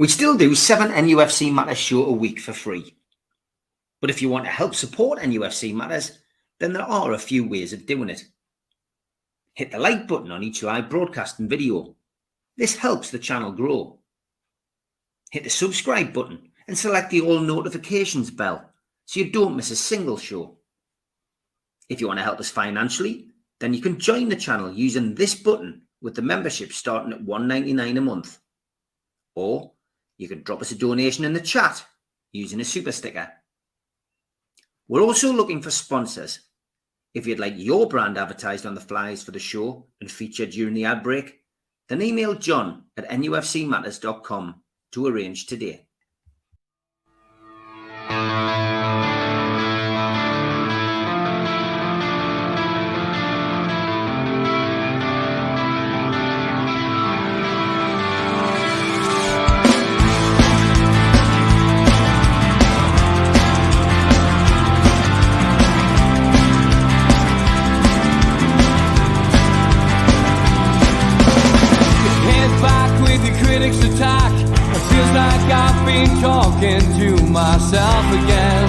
We still do 7 NUFC Matters show a week for free. But if you want to help support NUFC Matters, then there are a few ways of doing it. Hit the like button on each live broadcast and video. This helps the channel grow. Hit the subscribe button and select the all notifications bell so you don't miss a single show. If you want to help us financially, then you can join the channel using this button with the membership starting at $1.99 a month. Or you can drop us a donation in the chat using a super sticker. We're also looking for sponsors. If you'd like your brand advertised on the flyers for the show and featured during the ad break, then email John at nufcmatters.com to arrange today. Talking to myself again,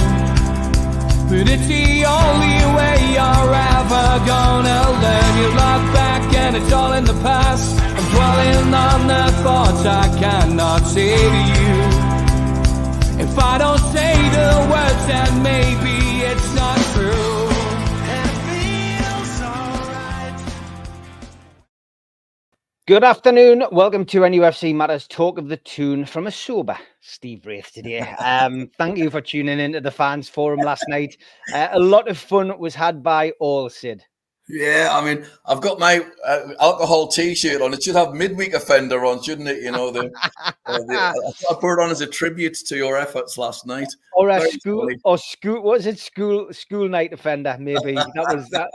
but it's the only way you're ever gonna learn. You look back and it's all in the past. I'm dwelling on the thoughts I cannot say to you. If I don't say the words, then maybe it's not true. Good afternoon. Welcome to NUFC Matters Talk of the Toon from a sober Steve Wraith today. Thank you for tuning in to the fans forum last night. A lot of fun was had by all, Sid. Yeah, I mean, I've got my alcohol T-shirt on. It should have midweek offender on, shouldn't it? You know, I put it on as a tribute to your efforts last night. Or a school. What was it? School night offender? Maybe that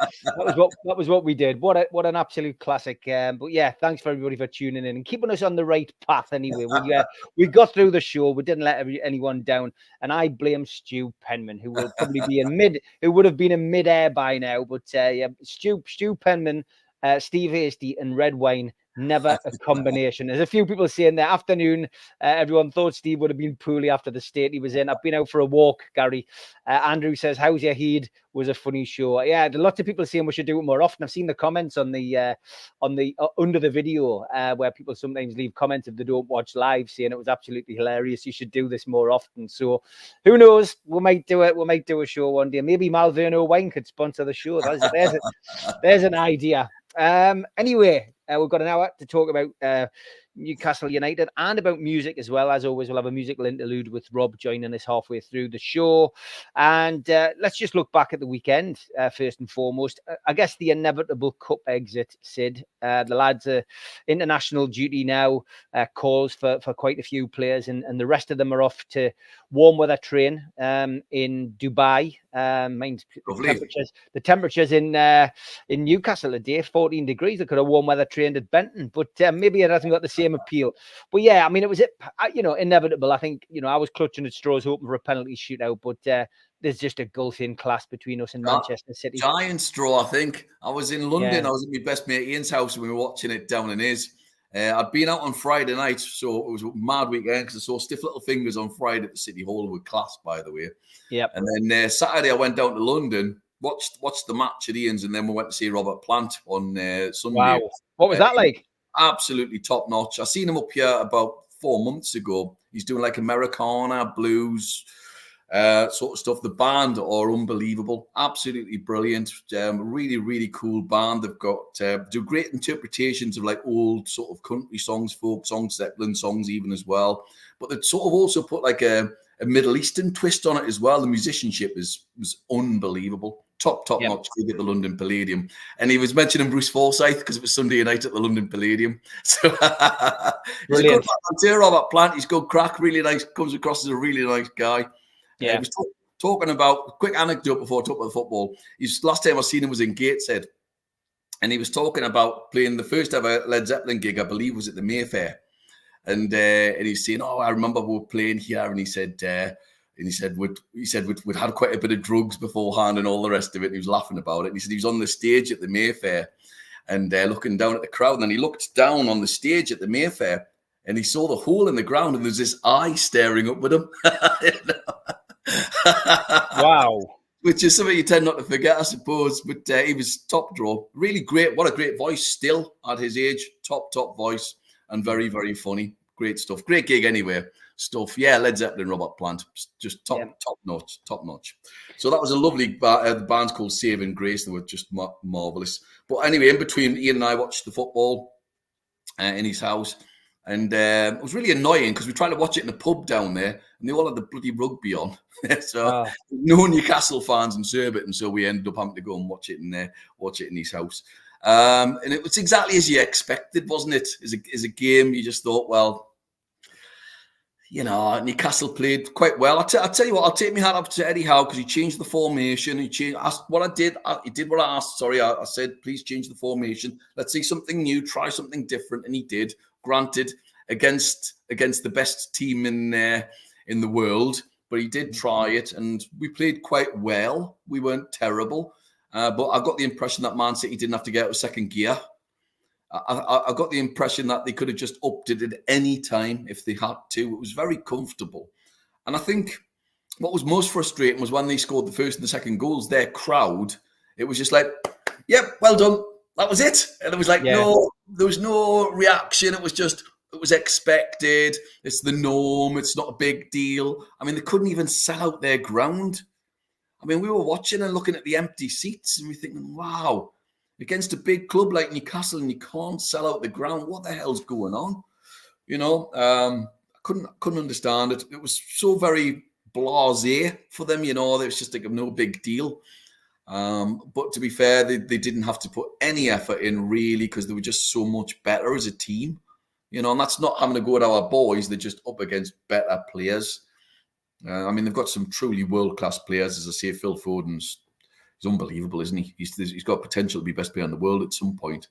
was what we did. What an absolute classic. But yeah, thanks for everybody for tuning in and keeping us on the right path. Anyway, we got through the show. We didn't let anyone down, and I blame Stu Penman, who will probably be who would have been in mid-air by now. But yeah. Stu Penman, Steve Hasty, and red wine, never a combination. There's a few people saying that afternoon, everyone thought Steve would have been poorly after the state he was in. I've been out for a walk, Gary. Andrew says, "How's your head?" Was a funny show. Yeah, lots of people saying we should do it more often. I've seen the comments on the under the video where people sometimes leave comments if they don't watch live, saying it was absolutely hilarious. You should do this more often. So who knows? We might do it. We might do a show one day. Maybe Malverno Wine could sponsor the show. There's an idea. Anyway, we've got an hour to talk about Newcastle United and about music as well. As always, we'll have a musical interlude with Rob joining us halfway through the show. And let's just look back at the weekend first and foremost. I guess the inevitable cup exit, Sid. The lads are international duty now, calls for quite a few players, and the rest of them are off to warm weather train in Dubai. The temperatures in Newcastle today, 14 degrees. They could have warm weather trained at Benton, but maybe it hasn't got the same appeal. But yeah, I mean, it was inevitable. I think I was clutching at straws, hoping for a penalty shootout, but there's just a gulf in class between us and Manchester City. Giant straw, I think. I was in London. Yeah. I was at my best mate Ian's house and we were watching it down in his. I'd been out on Friday night, so it was a mad weekend because I saw Stiff Little Fingers on Friday at the City Hall with class, by the way. Yep. And then Saturday I went down to London, watched the match at Ian's, and then we went to see Robert Plant on Sunday. Wow. What was that like? Absolutely top notch. I seen him up here about 4 months ago. He's doing like Americana, blues, sort of stuff. The band are unbelievable, absolutely brilliant. Really, really cool band. They've got do great interpretations of like old sort of country songs, folk songs, Zeppelin songs, even as well. But they sort of also put like a Middle Eastern twist on it as well. The musicianship was unbelievable. Top notch gig at the London Palladium. And he was mentioning Bruce Forsyth because it was Sunday night at the London Palladium. So he's a good man, Robert Plant. He's good crack, really nice, comes across as a really nice guy. Yeah. He was talking about, quick anecdote before I talk about football. Last time I seen him was in Gateshead. And he was talking about playing the first ever Led Zeppelin gig, I believe was at the Mayfair. And he's saying, I remember we were playing here. And he said, we'd had quite a bit of drugs beforehand and all the rest of it. He was laughing about it. And he said he was on the stage at the Mayfair and looking down at the crowd. And then he looked down on the stage at the Mayfair and he saw the hole in the ground, and there's this eye staring up at him. Wow. Which is something you tend not to forget, I suppose. But he was top draw. Really great. What a great voice still at his age. Top voice. And very, very funny. Great stuff. Great gig anyway. Stuff. Yeah, Led Zeppelin, Robert Plant. Just top notch. So that was a lovely the band's called Saving Grace. They were just marvellous. But anyway, in between, Ian and I watched the football in his house. And it was really annoying because we tried to watch it in a pub down there, and they all had the bloody rugby on. So no Newcastle fans in Surbiton, so we ended up having to go and watch it in his house. And it was exactly as you expected, wasn't it? As a game, you just thought, well, you know, Newcastle played quite well. I'll tell you what, I'll take my hat up to Eddie Howe because he changed the formation. He did what I asked. Sorry, I said, please change the formation. Let's see something new, try something different, and he did. Granted, against the best team in the world, but he did try it, and we played quite well. We weren't terrible, but I got the impression that Man City didn't have to get out of second gear. I got the impression that they could have just upped it at any time if they had to. It was very comfortable, and I think what was most frustrating was when they scored the first and the second goals. Their crowd, it was just like, "Yep, well done." That was it. And it was like, no, there was no reaction. It was expected. It's the norm. It's not a big deal. I mean, they couldn't even sell out their ground. I mean, we were watching and looking at the empty seats and we're thinking, wow, against a big club like Newcastle and you can't sell out the ground. What the hell's going on? You know, I couldn't understand it. It was so very blasé for them, you know, it was just like no big deal. But to be fair, they didn't have to put any effort in really because they were just so much better as a team, you know, and that's not having to go at our boys. They're just up against better players. I mean, they've got some truly world-class players. As I say, Phil Foden's he's unbelievable, isn't he? He's got potential to be best player in the world at some point.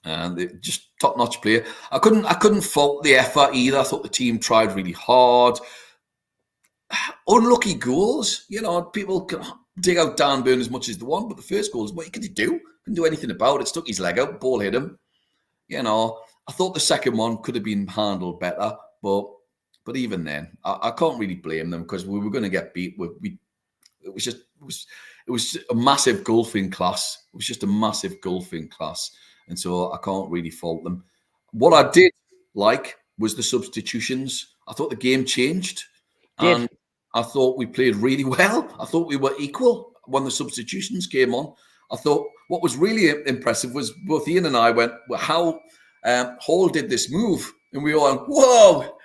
And they're just top-notch player. I couldn't fault the effort either. I thought the team tried really hard. Unlucky goals, you know, people can dig out Dan Burn as much as they want, but the first goal is what could he do? Couldn't do anything about it. Stuck his leg out, ball hit him. You know, I thought the second one could have been handled better, but even then, I can't really blame them because we were going to get beat. It was a massive golfing class. It was just a massive golfing class, and so I can't really fault them. What I did like was the substitutions. I thought the game changed, and I thought we played really well. I thought we were equal when the substitutions came on. I thought what was really impressive was both Ian and I went, well, how Hall did this move. And we all went, whoa!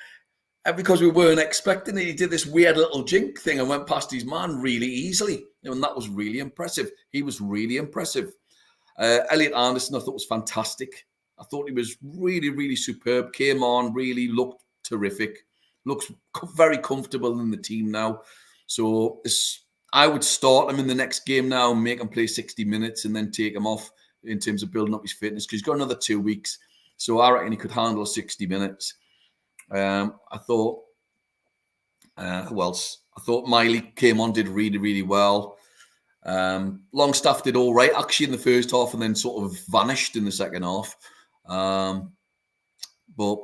And because we weren't expecting it, he did this weird little jink thing and went past his man really easily. And that was really impressive. He was really impressive. Elliot Anderson, I thought was fantastic. I thought he was really, really superb. Came on, really looked terrific. Looks very comfortable in the team now. So I would start him in the next game now, make him play 60 minutes and then take him off in terms of building up his fitness because he's got another 2 weeks. So I reckon he could handle 60 minutes. I thought, who else? I thought Miley came on, did really, really well. Longstaff did all right, actually, in the first half and then sort of vanished in the second half. But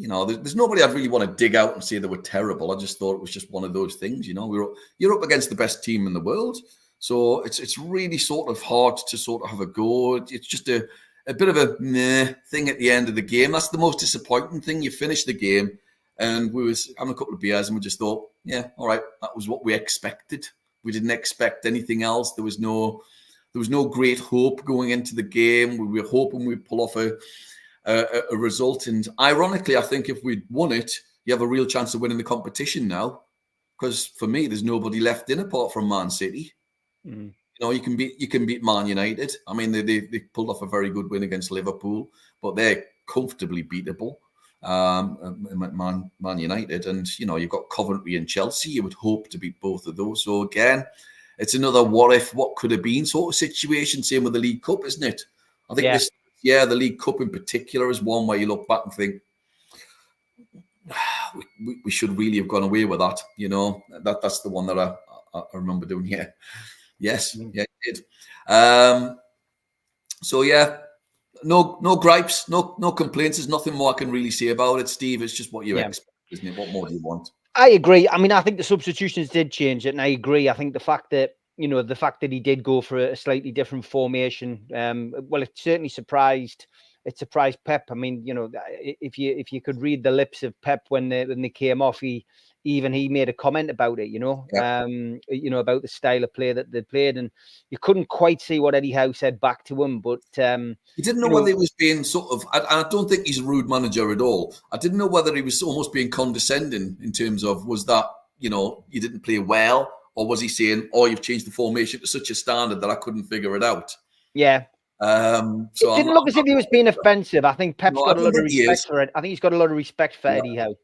you know, there's nobody I'd really want to dig out and say they were terrible. I just thought it was just one of those things, you know. You're up against the best team in the world. So it's really sort of hard to sort of have a go. It's just a bit of a meh thing at the end of the game. That's the most disappointing thing. You finish the game and we was having a couple of beers and we just thought, yeah, all right, that was what we expected. We didn't expect anything else. There was no great hope going into the game. We were hoping we'd pull off a result. And ironically, I think if we'd won it, you have a real chance of winning the competition now. Because for me, there's nobody left in apart from Man City. You know, you can beat Man United. I mean, they pulled off a very good win against Liverpool, but they're comfortably beatable. Man United, and you know, you've got Coventry and Chelsea. You would hope to beat both of those. So again, it's another what if, what could have been sort of situation. Same with the League Cup, isn't it? I think the League Cup in particular is one where you look back and think, we should really have gone away with that. You know, that's the one that I remember doing. Yeah, yes, yeah, it did. So yeah, No gripes, no complaints. There's nothing more I can really say about it, Steve. It's just what you expect, isn't it? What more do you want? I agree. I mean, I think the substitutions did change it, and I agree. I think the fact that he did go for a slightly different formation, well, it certainly surprised. It surprised Pep. I mean, if you could read the lips of Pep when they came off, he made a comment about it. About the style of play that they played, and you couldn't quite see what Eddie Howe said back to him, but he didn't know whether he was being sort of. I don't think he's a rude manager at all. I didn't know whether he was almost being condescending in terms of, was that you didn't play well, or was he saying, "Oh, you've changed the formation to such a standard that I couldn't figure it out"? Yeah. So it didn't look as if he was being offensive. I think Pep's got a lot of respect for it. I think he's got a lot of respect for Eddie Howe.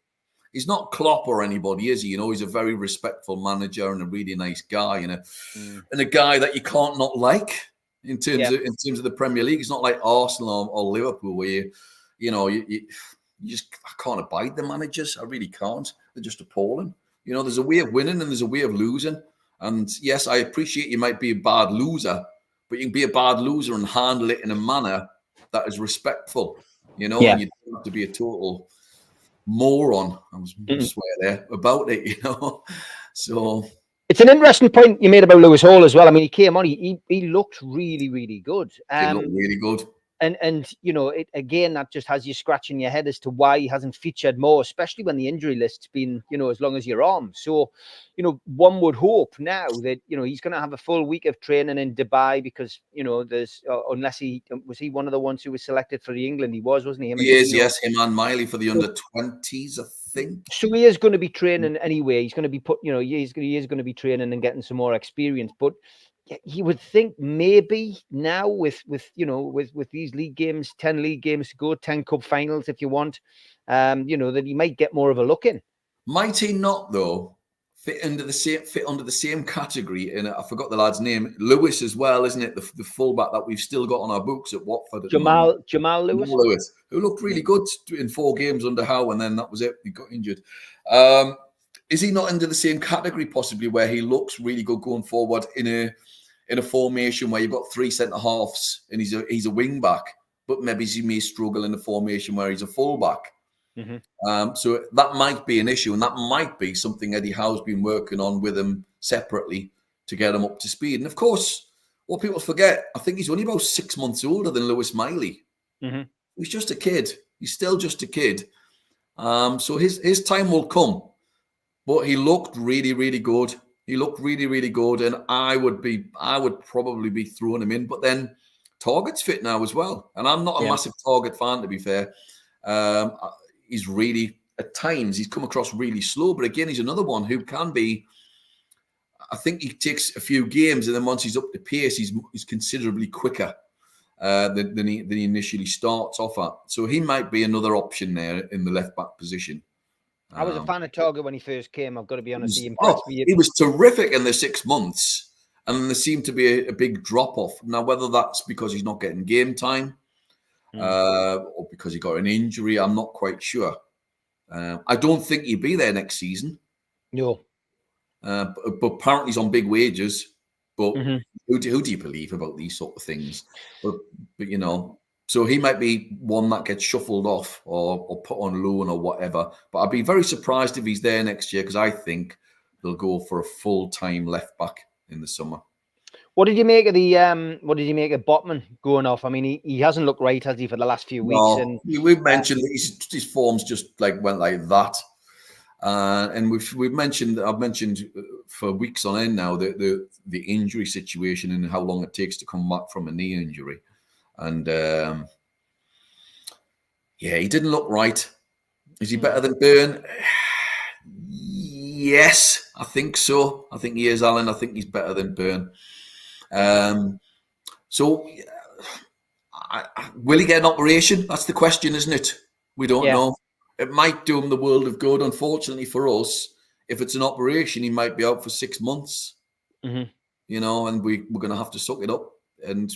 He's not Klopp or anybody, is he? He's a very respectful manager and a really nice guy, and a guy that you can't not like in terms of the Premier League. It's not like Arsenal or Liverpool where you just, I can't abide the managers. I really can't. They're just appalling. There's a way of winning and there's a way of losing. And yes, I appreciate you might be a bad loser, but you can be a bad loser and handle it in a manner that is respectful. And you don't have to be a total moron. I was swear there about it, So it's an interesting point you made about Lewis Hall as well. I mean, he came on, he looked really, really good. He looked really good. And it, again, that just has you scratching your head as to why he hasn't featured more, especially when the injury list's been, as long as your arm. So, one would hope now that, he's going to have a full week of training in Dubai because, there's, unless was he one of the ones who was selected for the England? He was, wasn't he? He is, yes, him and Miley for the under-20s, I think. So he is going to be training anyway. He's going to be he is going to be training and getting some more experience, but you would think maybe now with these league games, 10 league games to go, 10 cup finals if you want, that he might get more of a look in. Might he not though fit under the same category? And I forgot the lad's name, Lewis as well, isn't it? The fullback that we've still got on our books at Watford. Jamal Lewis, who looked really good in 4 games under Howe, and then that was it. He got injured. Is he not under the same category possibly where he looks really good going forward in a formation where you've got 3 centre halves and he's a wing back, but maybe he may struggle in a formation where he's a full back. So that might be an issue, and that might be something Eddie Howe's been working on with him separately to get him up to speed. And of course, what people forget, I think he's only about 6 months older than Lewis Miley. He's just a kid. He's still just a kid. So his time will come. But he looked really, really good. He looked really, really good, and I would probably be throwing him in. But then Target's fit now as well, and I'm not a massive Target fan, to be fair. He's really, at times, he's come across really slow. But again, he's another one who can be. I think he takes a few games, and then once he's up to pace, he's considerably quicker than he initially starts off at. So he might be another option there in the left back position. I was a fan of Target when he first came. I've got to be honest. He was terrific in the 6 months, and then there seemed to be a big drop off. Now, whether that's because he's not getting game time or because he got an injury, I'm not quite sure. I don't think he'll be there next season. No, but apparently he's on big wages. But who do you believe about these sort of things? But so he might be one that gets shuffled off or put on loan or whatever. But I'd be very surprised if he's there next year, because I think they'll go for a full-time left back in the summer. What did you make of Botman going off? I mean, he hasn't looked right, has he, for the last few weeks? No, and we've mentioned that his form's just went like that. And I've mentioned for weeks on end now the injury situation and how long it takes to come back from a knee injury. And he didn't look right. Is he better than Byrne? Yes, I think so. I think he is, Alan. I think he's better than Byrne. So will he get an operation? That's the question, isn't it? We don't know. It might do him the world of good. Unfortunately for us, if it's an operation, he might be out for 6 months. And we're going to have to suck it up. And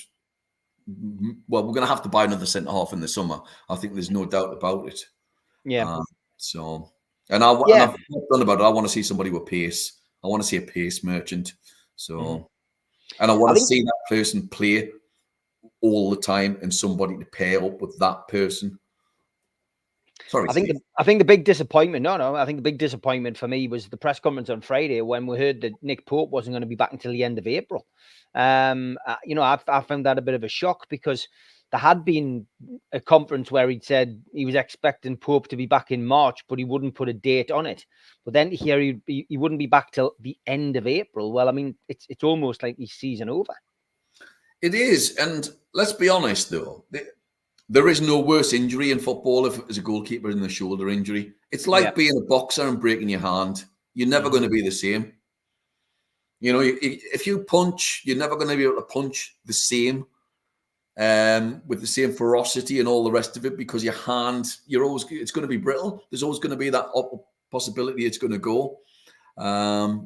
we're going to have to buy another centre half in the summer. I think there's no doubt about it. Yeah. And I've done about it. I want to see somebody with pace. I want to see a pace merchant. So, and I want to see that person play all the time and somebody to pair up with that person. Sorry, I think the big disappointment. I think the big disappointment for me was the press conference on Friday when we heard that Nick Pope wasn't going to be back until the end of April. I found that a bit of a shock because there had been a conference where he'd said he was expecting Pope to be back in March, but he wouldn't put a date on it. But then here he wouldn't be back till the end of April. Well, I mean, it's almost like his season over. It is, and let's be honest though. There is no worse injury in football as a goalkeeper than the shoulder injury. It's like being a boxer and breaking your hand. You're never going to be the same. You know, if you punch, you're never going to be able to punch the same with the same ferocity and all the rest of it because your hand, it's going to be brittle. There's always going to be that possibility it's going to go.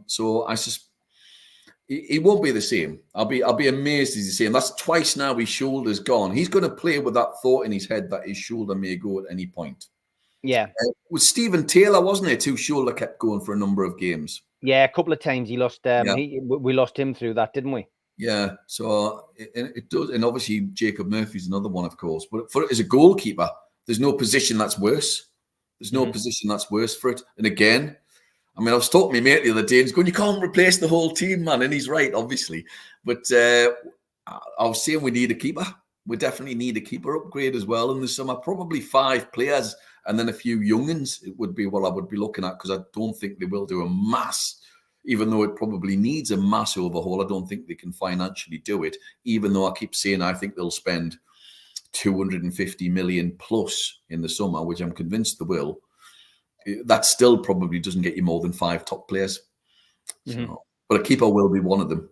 So I just. He won't be the same. I'll be amazed he's the same. That's twice now his shoulder's gone. He's going to play with that thought in his head that his shoulder may go at any point. Yeah. With Stephen Taylor, wasn't it? Whose shoulder kept going for a number of games. Yeah, a couple of times he lost. We lost him through that, didn't we? Yeah. So it does, and obviously Jacob Murphy's another one, of course. But as a goalkeeper, there's no position that's worse. There's no position that's worse for it. And again. I mean, I was talking to my mate the other day, and he's going, you can't replace the whole team, man. And he's right, obviously. But I was saying we need a keeper. We definitely need a keeper upgrade as well in the summer. Probably 5 players and then a few young'uns. It would be what I would be looking at because I don't think they will do a mass, even though it probably needs a mass overhaul. I don't think they can financially do it, even though I keep saying I think they'll spend 250 million plus in the summer, which I'm convinced they will. That still probably doesn't get you more than 5 top players. So, but a keeper will be one of them.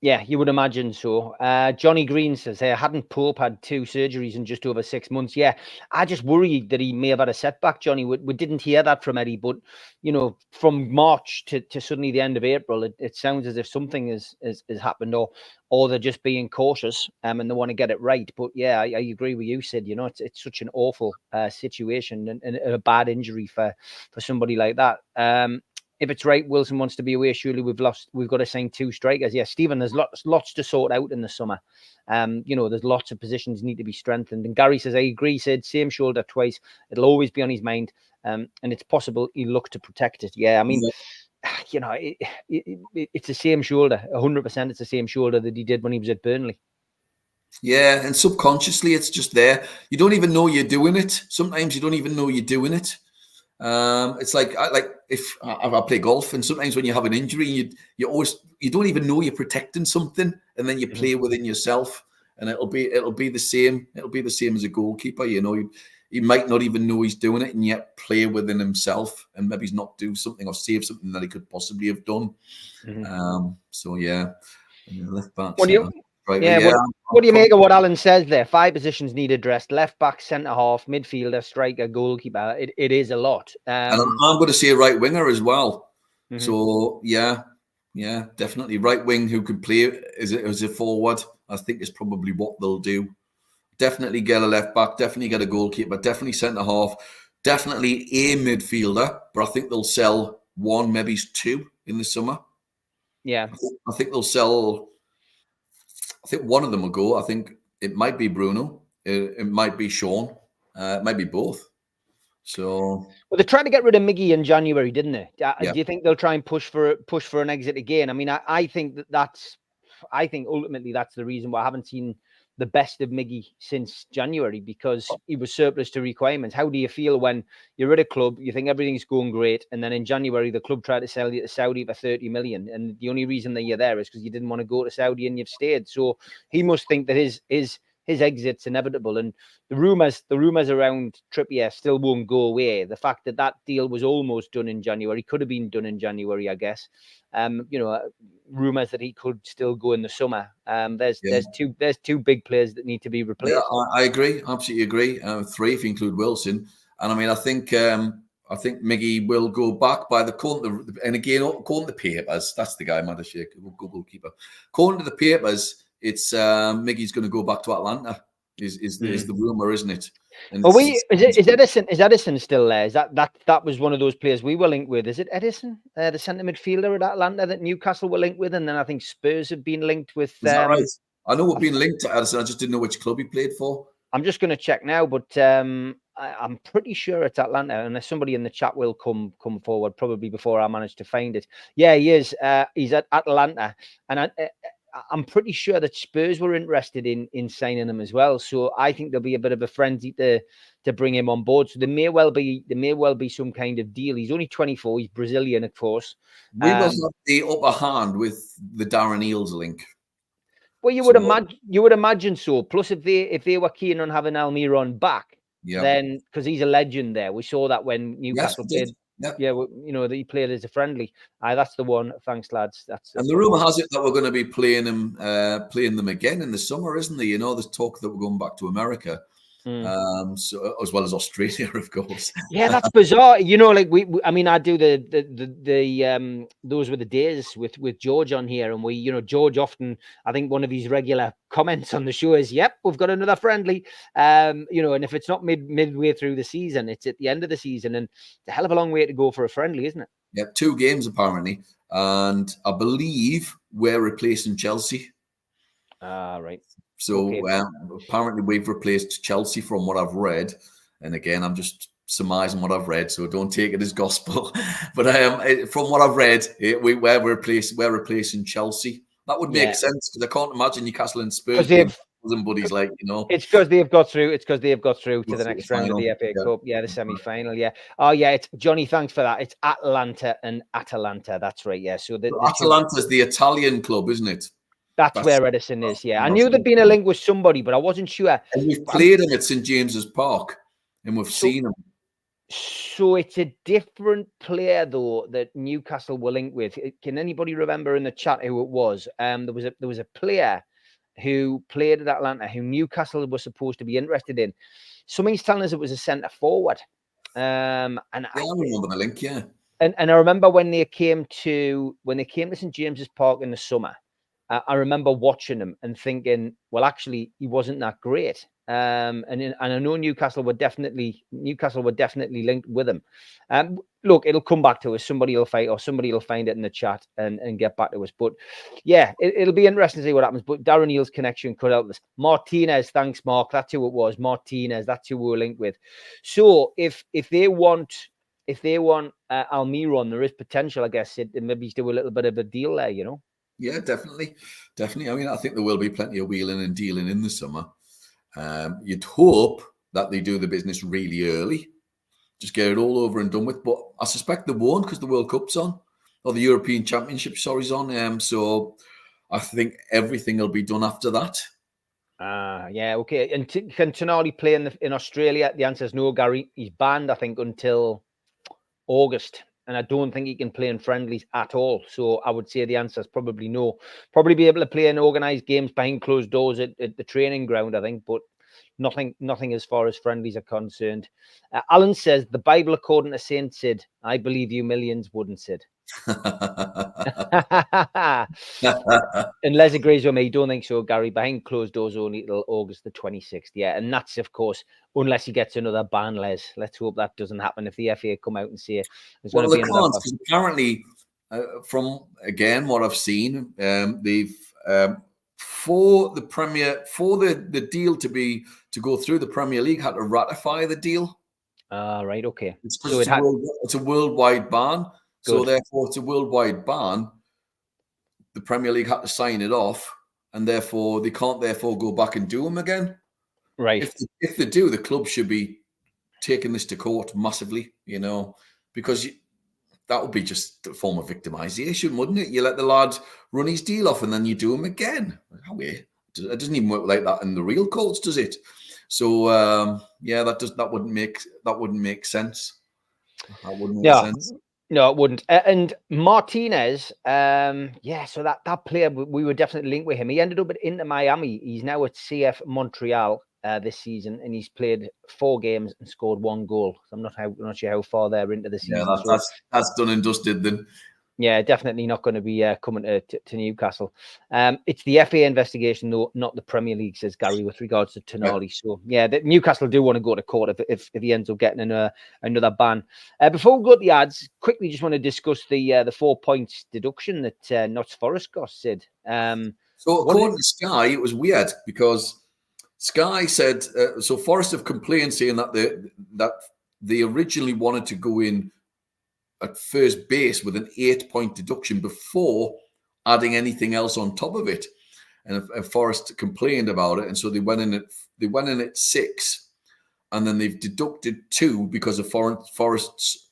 Yeah, you would imagine so. Johnny Green says, hey, hadn't Pope had 2 surgeries in just over 6 months? Yeah, I just worried that he may have had a setback, Johnny. We didn't hear that from Eddie, but, you know, from March to suddenly the end of April, it sounds as if something has happened or they're just being cautious and they want to get it right. But, yeah, I agree with you, Sid. You know, it's such an awful situation and a bad injury for somebody like that. If it's right, Wilson wants to be away. Surely we've got to sign 2 strikers. Yeah, Stephen, there's lots to sort out in the summer. You know, there's lots of positions need to be strengthened. And Gary says, I agree, said same shoulder twice. It'll always be on his mind. And it's possible he'll look to protect it. Yeah, I mean, you know, it's the same shoulder. 100% it's the same shoulder that he did when he was at Burnley. Yeah, and subconsciously it's just there. You don't even know you're doing it. Sometimes you don't even know you're doing it. It's like if I play golf, and sometimes when you have an injury, you don't even know you're protecting something, and then you play within yourself, and it'll be the same. It'll be the same as a goalkeeper. You know, he might not even know he's doing it, and yet play within himself, and maybe he's not do something or save something that he could possibly have done. So yeah, left back. Right, yeah. What do you make of what Alan says there? 5 positions need addressed: left back, centre half, midfielder, striker, goalkeeper. It is a lot. And I'm going to say right winger as well. So yeah, definitely right wing who could play as a forward. I think is probably what they'll do. Definitely get a left back. Definitely get a goalkeeper. Definitely centre half. Definitely a midfielder. But I think they'll sell 1, maybe 2 in the summer. Yeah, I think they'll sell. I think one of them will go. I think it might be Bruno. It might be Sean. It might be both. So, well, they tried to get rid of Miggy in January, didn't they? Do you think they'll try and push for an exit again? I mean, I think I think ultimately that's the reason why I haven't seen the best of Miggy since January, because he was surplus to requirements. How do you feel when you're at a club, you think everything's going great, and then in January the club tried to sell you to Saudi for 30 million, and the only reason that you're there is because you didn't want to go to Saudi and you've stayed? So he must think that his exit's inevitable, and the rumors around Trippier still won't go away. The fact that deal was almost done in January, could have been done in January, I guess. You know, rumors that he could still go in the summer. There's 2 big players that need to be replaced. Yeah, I agree, absolutely agree. 3 if you include Wilson, and I mean, I think Miggy will go back by the and again, according to the papers, that's the guy, Madashik, goalkeeper. According to the papers, it's Miggy's going to go back to Atlanta. Is the rumor, isn't it? And is Edison still there? Is that was one of those players we were linked with? Is it Edison, the centre midfielder at Atlanta that Newcastle were linked with, and then I think Spurs have been linked with. Is that right? I know we're being linked to Edison. I just didn't know which club he played for. I'm just going to check now, but I'm pretty sure it's Atlanta, unless somebody in the chat will come forward, probably before I manage to find it. Yeah, he is. He's at Atlanta, and I'm pretty sure that Spurs were interested in signing him as well. So I think there'll be a bit of a frenzy to bring him on board. So there may well be some kind of deal. He's only 24. He's Brazilian, of course. We will have the upper hand with the Darren Eales link. Well, you would imagine so. Plus, if they were keen on having Almiron back, then because he's a legend there, we saw that when Newcastle played. Yep. Yeah, well, that he played as a friendly. That's the one. Thanks, lads. That's and the rumor has it that we're going to be playing them again in the summer, isn't there? There's talk that we're going back to America. So as well as Australia, of course. Yeah, that's bizarre. Like I mean, I do the those were the days with George on here, and George often, I think one of his regular comments on the show is, "Yep, we've got another friendly." And if it's not midway through the season, it's at the end of the season, and it's a hell of a long way to go for a friendly, isn't it? Yeah, 2 games apparently, and I believe we're replacing Chelsea. Right. So apparently we've replaced Chelsea from what I've read. And again, I'm just surmising what I've read, so don't take it as gospel. But from what I've read, we're replacing Chelsea. That would make sense because I can't imagine Newcastle and Spurs and buddies It's because they've got through. It's because they've got through to the next round of the FA Cup. Yeah, the semi-final. Yeah. Oh yeah, it's Johnny. Thanks for that. It's Atlanta and Atalanta. That's right. Yeah. So Atalanta is the Italian club, isn't it? That's where Edison is. Yeah, I knew there'd been a link with somebody, but I wasn't sure. And we've played him at St James's Park, and we've seen him. So it's a different player though that Newcastle were linked with. Can anybody remember in the chat who it was? There was a player who played at Atlanta who Newcastle was supposed to be interested in. Somebody's telling us it was a centre forward. And I remember the link. Yeah, and I remember when they came to St James's Park in the summer. I remember watching him and thinking, well, actually, he wasn't that great. And I know Newcastle were definitely linked with him. Look, it'll come back to us. Somebody will find it in the chat and get back to us. But yeah, it'll be interesting to see what happens. But Darren Eales' connection cut out this. Martinez, thanks, Mark. That's who it was. Martinez, that's who we were linked with. So if they want Almiron, there is potential, I guess. Maybe do a little bit of a deal there, Yeah, definitely. I mean, I think there will be plenty of wheeling and dealing in the summer. You'd hope that they do the business really early, just get it all over and done with. But I suspect they won't because the World Cup's on, or the European Championship, is on. So I think everything will be done after that. Yeah, okay. And can Tonali play in Australia? The answer is no, Gary. He's banned, I think, until August. And I don't think he can play in friendlies at all. So I would say the answer is probably no. Probably be able to play in organised games behind closed doors at the training ground, I think, but nothing as far as friendlies are concerned. Alan says, the Bible according to Saint Sid, I believe you millions wouldn't, Sid. And Les agrees with me. Don't think so, Gary. Behind closed doors only till August the 26th. Yeah, and that's of course unless he gets another ban, Les. Let's hope that doesn't happen. If the FA come out and say there's going to be another ban. Apparently, from again what I've seen, they've for the deal to go through, the Premier League had to ratify the deal. Right, okay. It's a worldwide ban. Good. So therefore, it's a worldwide ban. The Premier League had to sign it off, and therefore they can't go back and do them again. Right. If they do, the club should be taking this to court massively, because that would be just a form of victimization, wouldn't it? You let the lad run his deal off, and then you do him again. It doesn't even work like that in the real courts, does it? So that wouldn't make sense. That wouldn't make sense. No, it wouldn't. And Martinez, so that player, we were definitely linked with him. He ended up at Inter Miami. He's now at CF Montreal this season, and he's played 4 games and scored 1 goal. So I'm not sure how far they're into the season. Yeah, that's done and dusted then. Yeah, definitely not going to be coming to Newcastle. It's the FA investigation, though, not the Premier League, says Gary, with regards to Tonali. Yeah. So, yeah, Newcastle do want to go to court if he ends up getting another ban. Before we go to the ads, quickly just want to discuss the 4 points deduction that Notts Forest got, Sid. So according to Sky, it was weird because Sky said, so Forest have complained saying that they originally wanted to go in at first base with an 8-point deduction before adding anything else on top of it. And Forest complained about it. And so they went in at 6, and then they've deducted 2 because of Forest's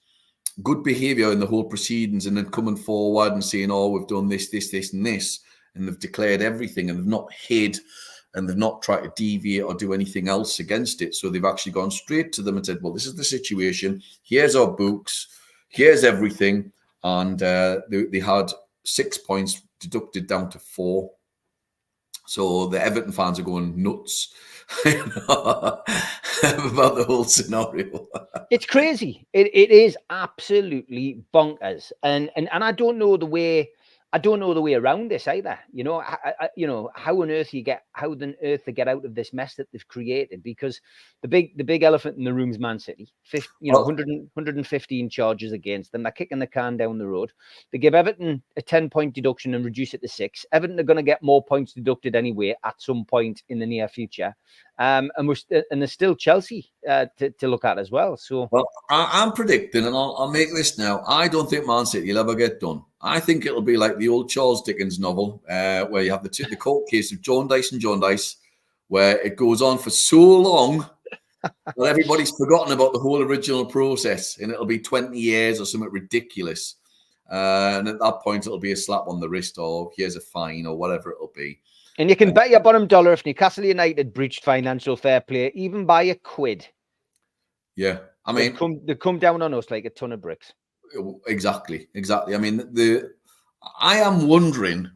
good behaviour in the whole proceedings, and then coming forward and saying, oh, we've done this, and this. And they've declared everything, and they've not hid, and they've not tried to deviate or do anything else against it. So they've actually gone straight to them and said, well, this is the situation. Here's our books. Here's everything. And they had 6 points deducted down to 4. So the Everton fans are going nuts about the whole scenario. It's crazy. It is absolutely bonkers. And I don't know the way. I don't know the way around this either. You know, how on earth they get out of this mess that they've created? Because the big elephant in the room is Man City. 115 charges against them. They're kicking the can down the road. They give Everton a 10-point deduction and reduce it to 6. Everton are going to get more points deducted anyway at some point in the near future. And there's still Chelsea to look at as well. So, well, I'm predicting, and I'll make this now. I don't think Man City will ever get done. I think it'll be like the old Charles Dickens novel, where you have the court case of John Dice, where it goes on for so long that everybody's forgotten about the whole original process, and it'll be 20 years or something ridiculous. And at that point, it'll be a slap on the wrist, or here's a fine, or whatever it'll be. And you can bet your bottom dollar if Newcastle United breached financial fair play, even by a quid. Yeah, I mean, they come down on us like a ton of bricks. Exactly. I mean, I am wondering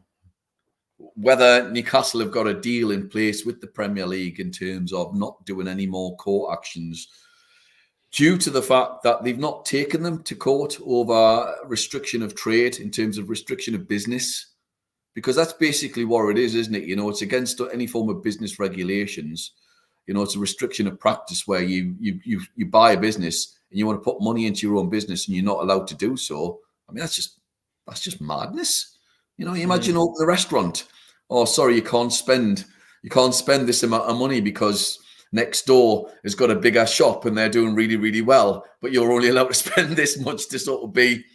whether Newcastle have got a deal in place with the Premier League in terms of not doing any more court actions, due to the fact that they've not taken them to court over restriction of trade in terms of restriction of business. Because that's basically what it is, isn't it? You know, it's against any form of business regulations. You know, it's a restriction of practice where you buy a business and you want to put money into your own business and you're not allowed to do so. I mean, that's just madness. You know, you imagine opening a restaurant. Oh, sorry, you can't spend this amount of money because next door has got a bigger shop and they're doing really, really well, but you're only allowed to spend this much to sort of be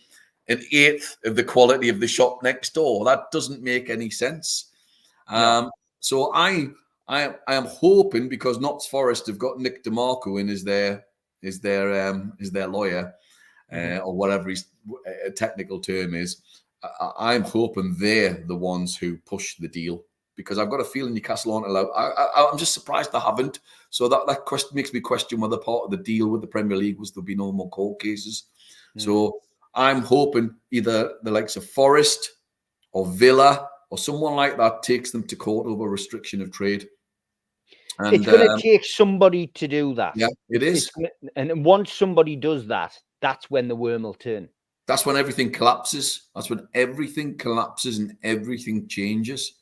an 1/8 of the quality of the shop next door. That doesn't make any sense. So I am hoping, because Notts Forest have got Nick DeMarco in as their lawyer, or whatever his technical term is. I'm hoping they're the ones who push the deal, because I've got a feeling Newcastle aren't allowed. I'm just surprised they haven't. So that question makes me question whether part of the deal with the Premier League was there'll be no more court cases. So I'm hoping either the likes of Forest or Villa or someone like that takes them to court over restriction of trade. And it's going to take somebody to do that. Yeah, it is. And once somebody does that, that's when the worm will turn. That's when everything collapses. That's when everything collapses and everything changes.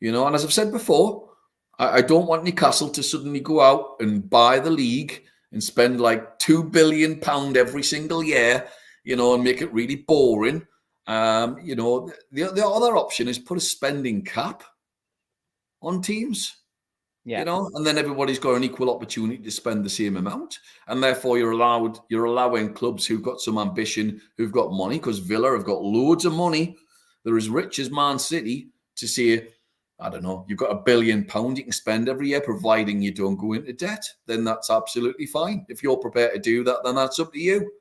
You know, and as I've said before, I don't want Newcastle to suddenly go out and buy the league and spend like £2 billion every single year, you know, and make it really boring. You know, the other option is put a spending cap on teams. Yeah. You know, and then everybody's got an equal opportunity to spend the same amount, and therefore you're allowing clubs who've got some ambition, who've got money, because Villa have got loads of money. They're as rich as Man City, to say, I don't know, you've got £1 billion you can spend every year, providing you don't go into debt. Then that's absolutely fine. If you're prepared to do that, then that's up to you.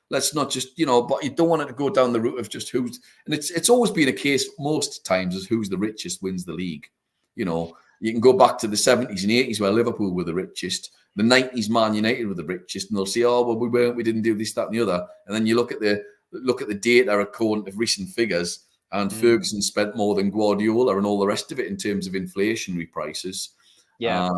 Let's not just, you know, but you don't want it to go down the route of just who's, and it's always been a case most times as who's the richest wins the league. You know, you can go back to the 70s and 80s where Liverpool were the richest. The 90s, Man United were the richest, and they'll say, "Oh, well, we didn't do this, that, and the other." And then you look at the data according to recent figures, and Ferguson spent more than Guardiola and all the rest of it in terms of inflationary prices. Yeah.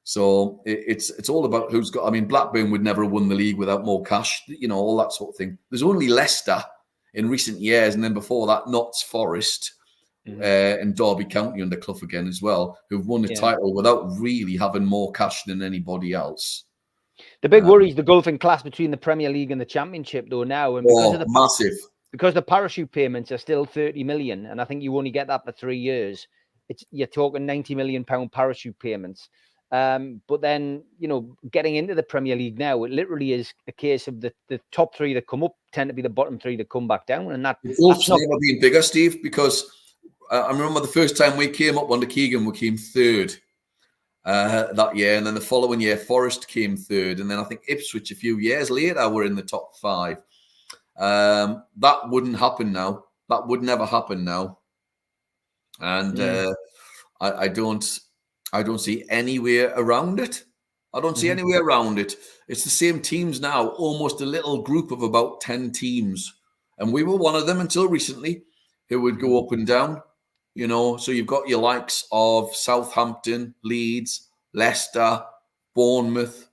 So it's all about who's got. I mean, Blackburn would never have won the league without more cash. You know, all that sort of thing. There's only Leicester in recent years, and then before that, Notts Forest. And Derby County under Clough again as well, who've won the title without really having more cash than anybody else. The big worry is the gulfing class between the Premier League and the Championship, though, now. And because of the massive. Because the parachute payments are still 30 million, and I think you only get that for 3 years, you're talking £90 million parachute payments. But then, you know, getting into the Premier League now, it literally is a case of the top three that come up tend to be the bottom three that come back down. And that's not never been bigger, Steve, because I remember the first time we came up under Keegan, we came third that year. And then the following year, Forest came third. And then I think Ipswich a few years later were in the top 5. That wouldn't happen now. That would never happen now. And I don't see anywhere around it. I don't see anywhere around it. It's the same teams now, almost a little group of about 10 teams. And we were one of them until recently, who would go up and down, you know. So you've got your likes of Southampton, Leeds, Leicester, Bournemouth,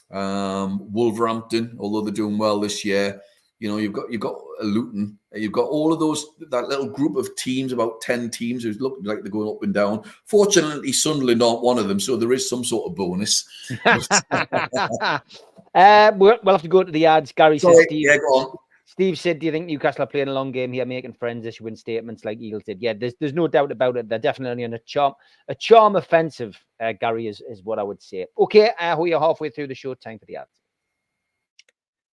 Wolverhampton, although they're doing well this year. You know, you've got Luton. You've got all of that little group of teams, about 10 teams, who look like they're going up and down. Fortunately, Sunderland aren't one of them, so there is some sort of bonus. We'll have to go to the ads. Gary says, Steve, go on. Steve said, do you think Newcastle are playing a long game here, making friends, issuing statements like Eagles did? Yeah, there's no doubt about it. They're definitely on a charm offensive, Gary, is what I would say. Okay, we are halfway through the show. Time for the ads.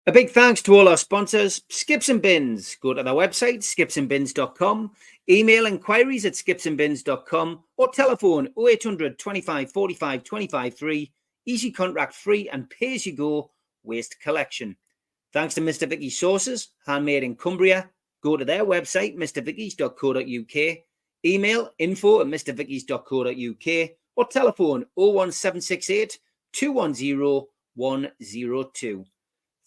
A big thanks to all our sponsors, Skips and Bins. Go to their website, skipsandbins.com. Email inquiries at skipsandbins.com or telephone 0800 25 45 25 3. Easy contract free and pay as you go waste collection. Thanks to Mr. Vicky's Sauces, handmade in Cumbria. Go to their website, mrvickies.co.uk. Email info@mrvickies.co.uk or telephone 01768 210 102.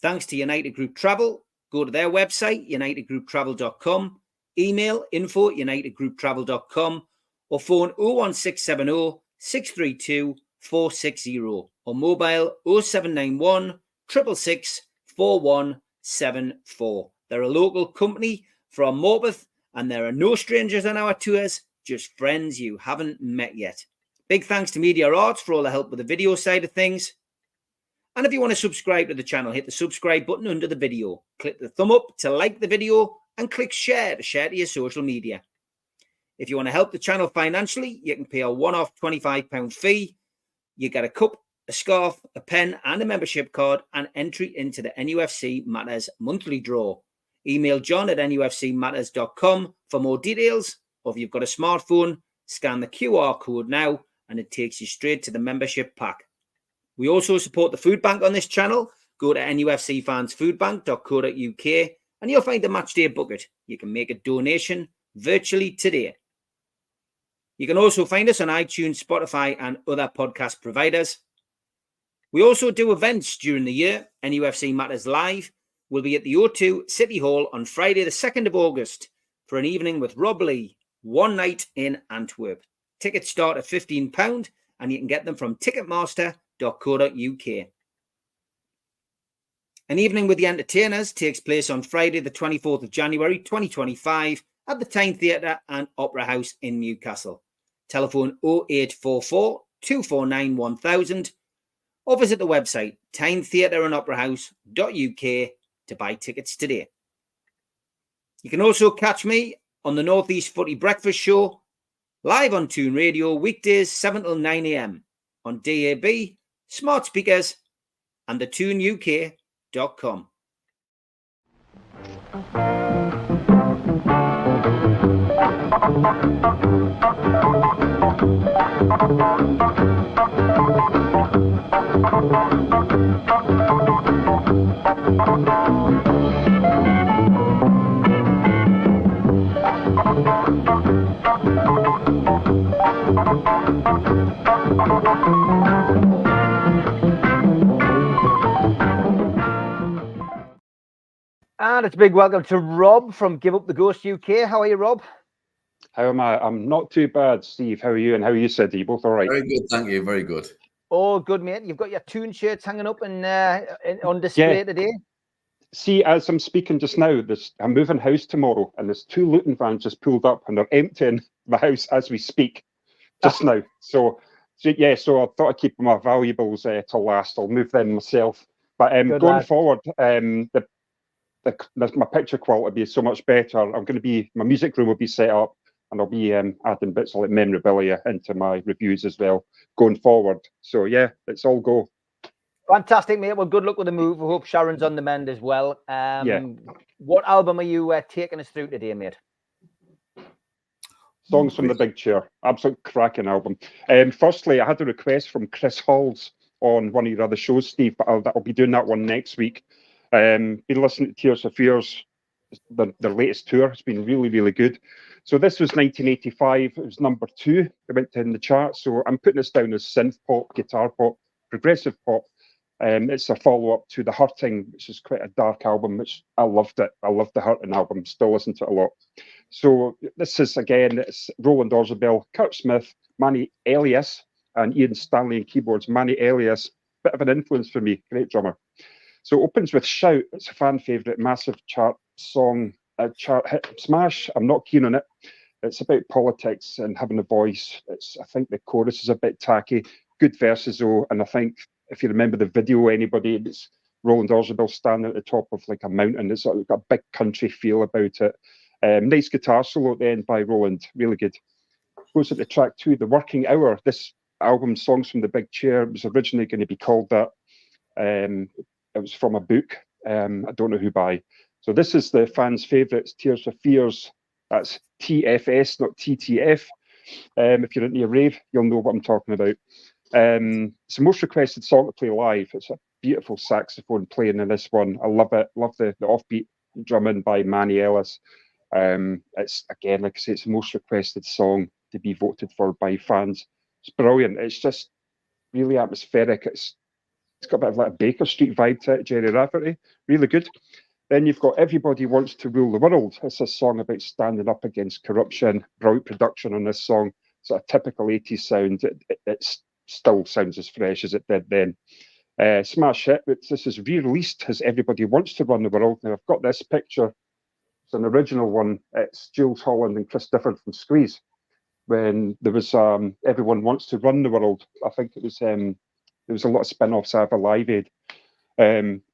Thanks to United Group Travel. Go to their website, unitedgrouptravel.com. Email info@unitedgrouptravel.com or phone 01670 632 460 or mobile 0791 666 4174. They're a local company from Morpeth and there are no strangers on our tours, just friends you haven't met yet. Big thanks to Media Arts for all the help with the video side of things. And if you want to subscribe to the channel, hit the subscribe button under the video. Click the thumb up to like the video and click share to share to your social media. If you want to help the channel financially, you can pay a one-off £25 fee. You get a cup, a scarf, a pen and a membership card and entry into the NUFC Matters monthly draw. Email john@nufcmatters.com for more details, or if you've got a smartphone, scan the QR code now and it takes you straight to the membership pack. We also support the food bank on this channel. Go to nufcfansfoodbank.co.uk and you'll find the Matchday bucket. You can make a donation virtually today. You can also find us on iTunes, Spotify and other podcast providers. We also do events during the year. NUFC Matters Live will be at the O2 City Hall on Friday the 2nd of August for an evening with Rob Lee, one night in Antwerp. Tickets start at £15 and you can get them from ticketmaster.co.uk. An evening with the entertainers takes place on Friday the 24th of January 2025 at the Tyne Theatre and Opera House in Newcastle. Telephone 0844 249 1000 or visit the website tynetheatreandoperahouse.uk to buy tickets today. You can also catch me on the North East Footy Breakfast Show live on Toon Radio weekdays 7 till 9 a.m. on DAB, smart speakers and the toonuk.com. And it's a big welcome to Rob from Give Up the Ghost UK. How are you, Rob? How am I? I'm not too bad, Steve. How are you? And how are you, Sid? Are you both all right? Very good, thank you. Very good. Oh, good, mate. You've got your Toon shirts hanging up and on display today. See, as I'm speaking just now, I'm moving house tomorrow, and there's 2 Luton vans just pulled up, and they're emptying my house as we speak just now. So I thought I'd keep my valuables to last. I'll move them myself. But going forward, my picture quality will be so much better. My music room will be set up. and I'll be adding bits of like memorabilia into my reviews as well going forward. So yeah, let's all go. Fantastic, mate. Well, good luck with the move. I hope Sharon's on the mend as well. Yeah. What album are you taking us through today, mate? Songs from the Big Chair. Absolute cracking album. Firstly, I had a request from Chris Halls on one of your other shows, Steve, but I'll be doing that one next week. Been listening to Tears for Fears, their latest tour. It's been really, really good. So this was 1985. It was number 2. It went in the chart. So I'm putting this down as synth pop, guitar pop, progressive pop. It's a follow-up to The Hurting, which is quite a dark album, which I loved it. I loved The Hurting album, still listen to it a lot. So this is, again, it's Roland Orzabal, Kurt Smith, Manny Elias, and Ian Stanley on keyboards. Manny Elias, bit of an influence for me, great drummer. So it opens with Shout. It's a fan favourite, massive chart song, chart hit smash. I'm not keen on it. It's about politics and having a voice. I think the chorus is a bit tacky. Good verses though, and I think if you remember the video, anybody, it's Roland Orzabal standing at the top of like a mountain. It's got a big country feel about it. Nice guitar solo at the end by Roland, really good. Goes into track 2, The Working Hour. This album, Songs from the Big Chair, was originally going to be called that. It was from a book, I don't know who by. So this is the fans' favourites, Tears for Fears. That's TFS, not TTF. If you're into a rave, you'll know what I'm talking about. It's the most requested song to play live. It's a beautiful saxophone playing in this one. I love it. Love the offbeat drumming by Manny Ellis. It's, again, like I say, it's the most requested song to be voted for by fans. It's brilliant. It's just really atmospheric. It's got a bit of like a Baker Street vibe to it, Jerry Rafferty. Really good. Then you've got Everybody Wants to Rule the World. It's a song about standing up against corruption. Brilliant production on this song. It's a typical 80s sound. It still sounds as fresh as it did then. Smash hit, which this is re-released as Everybody Wants to Run the World. Now, I've got this picture. It's an original one. It's Jules Holland and Chris Difford from Squeeze. When there was Everyone Wants to Run the World. I think it was there was a lot of spin-offs out of Live Aid.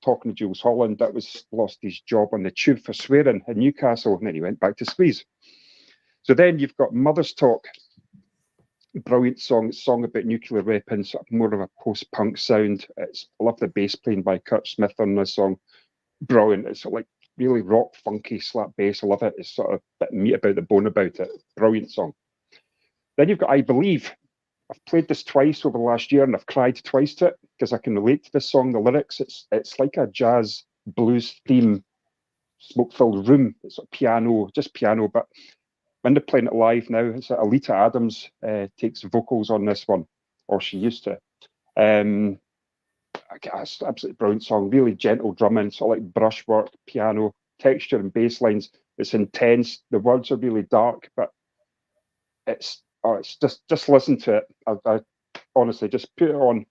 Talking to Jules Holland, that was lost his job on the tube for swearing in Newcastle, and then he went back to Squeeze. So then you've got Mother's Talk. Brilliant song. It's a song about nuclear weapons, more of a post-punk sound. I love the bass playing by Kurt Smith on this song. Brilliant. It's like really rock, funky, slap bass. I love it. It's sort of a bit meat about the bone about it. Brilliant song. Then you've got I Believe. I've played this twice over the last year and I've cried twice to it because I can relate to this song, the lyrics. It's like a jazz blues theme, smoke-filled room. It's like piano, just piano, but when they're playing it live now, it's like Alita Adams takes vocals on this one, or she used to. I guess absolutely brilliant song, really gentle drumming, sort of like brushwork, piano, texture and bass lines. It's intense. The words are really dark, but it's just listen to it. I honestly just put it on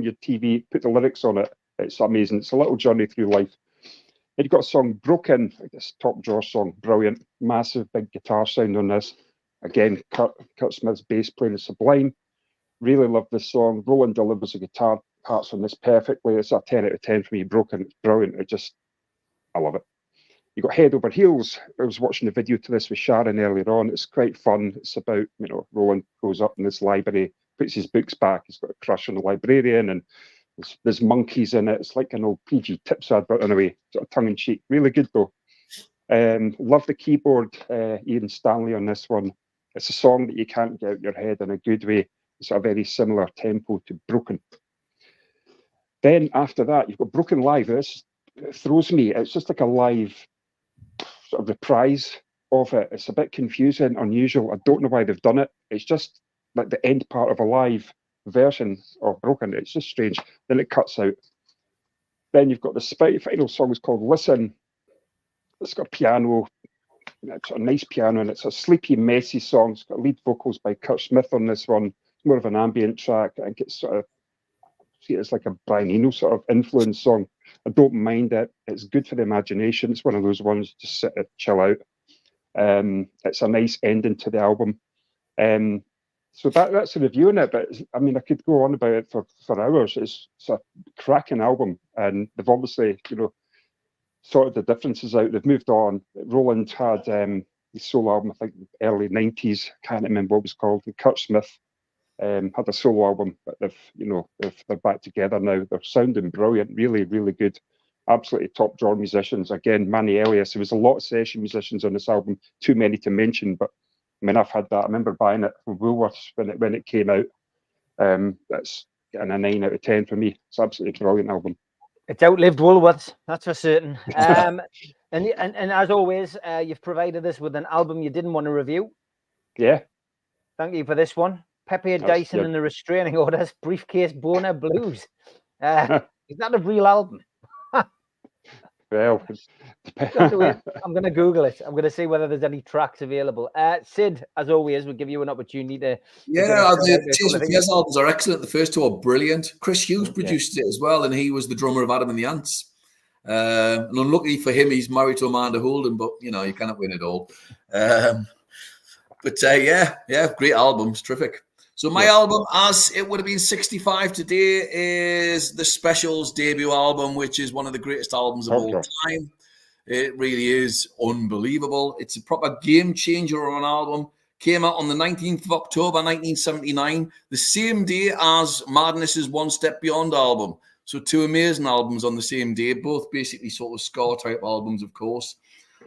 your TV, put the lyrics on it. It's amazing. It's a little journey through life. And you've got a song Broken, this top drawer song, brilliant, massive big guitar sound on this. Again, Kurt Smith's bass playing is sublime. Really love this song. Roland delivers the guitar parts on this perfectly. It's a 10 out of 10 for me. Broken, it's brilliant. I love it. You got Head Over Heels. I was watching the video to this with Sharon earlier on. It's quite fun. It's about, Roland goes up in this library, puts his books back. He's got a crush on the librarian, and there's monkeys in it. It's like an old PG Tips advert in a way, sort of tongue in cheek. Really good though. Love the keyboard, Ian Stanley on this one. It's a song that you can't get out your head in a good way. It's a very similar tempo to Broken. Then after that, you've got Broken Live. This throws me. It's just like a live sort of reprise of it. It's a bit confusing, unusual. I don't know why they've done it. It's just like the end part of a live version of Broken. It's just strange. Then it cuts out. Then you've got the final song is called Listen. It's got piano. It's a nice piano, and it's a sleepy, messy song. It's got lead vocals by Kurt Smith on this one. It's more of an ambient track. I think it's sort of, it's like a Brian Eno sort of influence song. I don't mind it. It's good for the imagination. It's one of those ones, just sit and chill out. It's a nice ending to the album. So that's a review on it, but I mean, I could go on about it for hours. It's a cracking album, and they've obviously, sorted the differences out. They've moved on. Roland had solo album, I think early 90s, can't remember what it was called. And Kurt Smith had a solo album, but they're back together now. They're sounding brilliant, really, really good. Absolutely top drawer musicians. Again, Manny Elias. There was a lot of session musicians on this album, too many to mention, but I mean, I've had that. I remember buying it from Woolworths when it came out. That's getting a 9 out of 10 for me. It's absolutely brilliant album. It's outlived Woolworths, that's for certain. And as always, you've provided us with an album you didn't want to review. Yeah. Thank you for this one. Pepe Dyson and the Restraining Orders, Briefcase Boner Blues. Is that a real album? Well, I'm going to Google it. I'm going to see whether there's any tracks available. Sid, as always, we'll give you an opportunity to. The Tears for Fears albums are excellent. The first two are brilliant. Chris Hughes produced it as well, and he was the drummer of Adam and the Ants. And unluckily for him, he's married to Amanda Holden, but you cannot win it all. Great albums, terrific. So my album, as it would have been 65 today, is the Specials debut album, which is one of the greatest albums of all time. It really is unbelievable. It's a proper game changer on an album. Came out on the 19th of October, 1979, the same day as Madness's One Step Beyond album. So two amazing albums on the same day, both basically sort of ska-type albums, of course.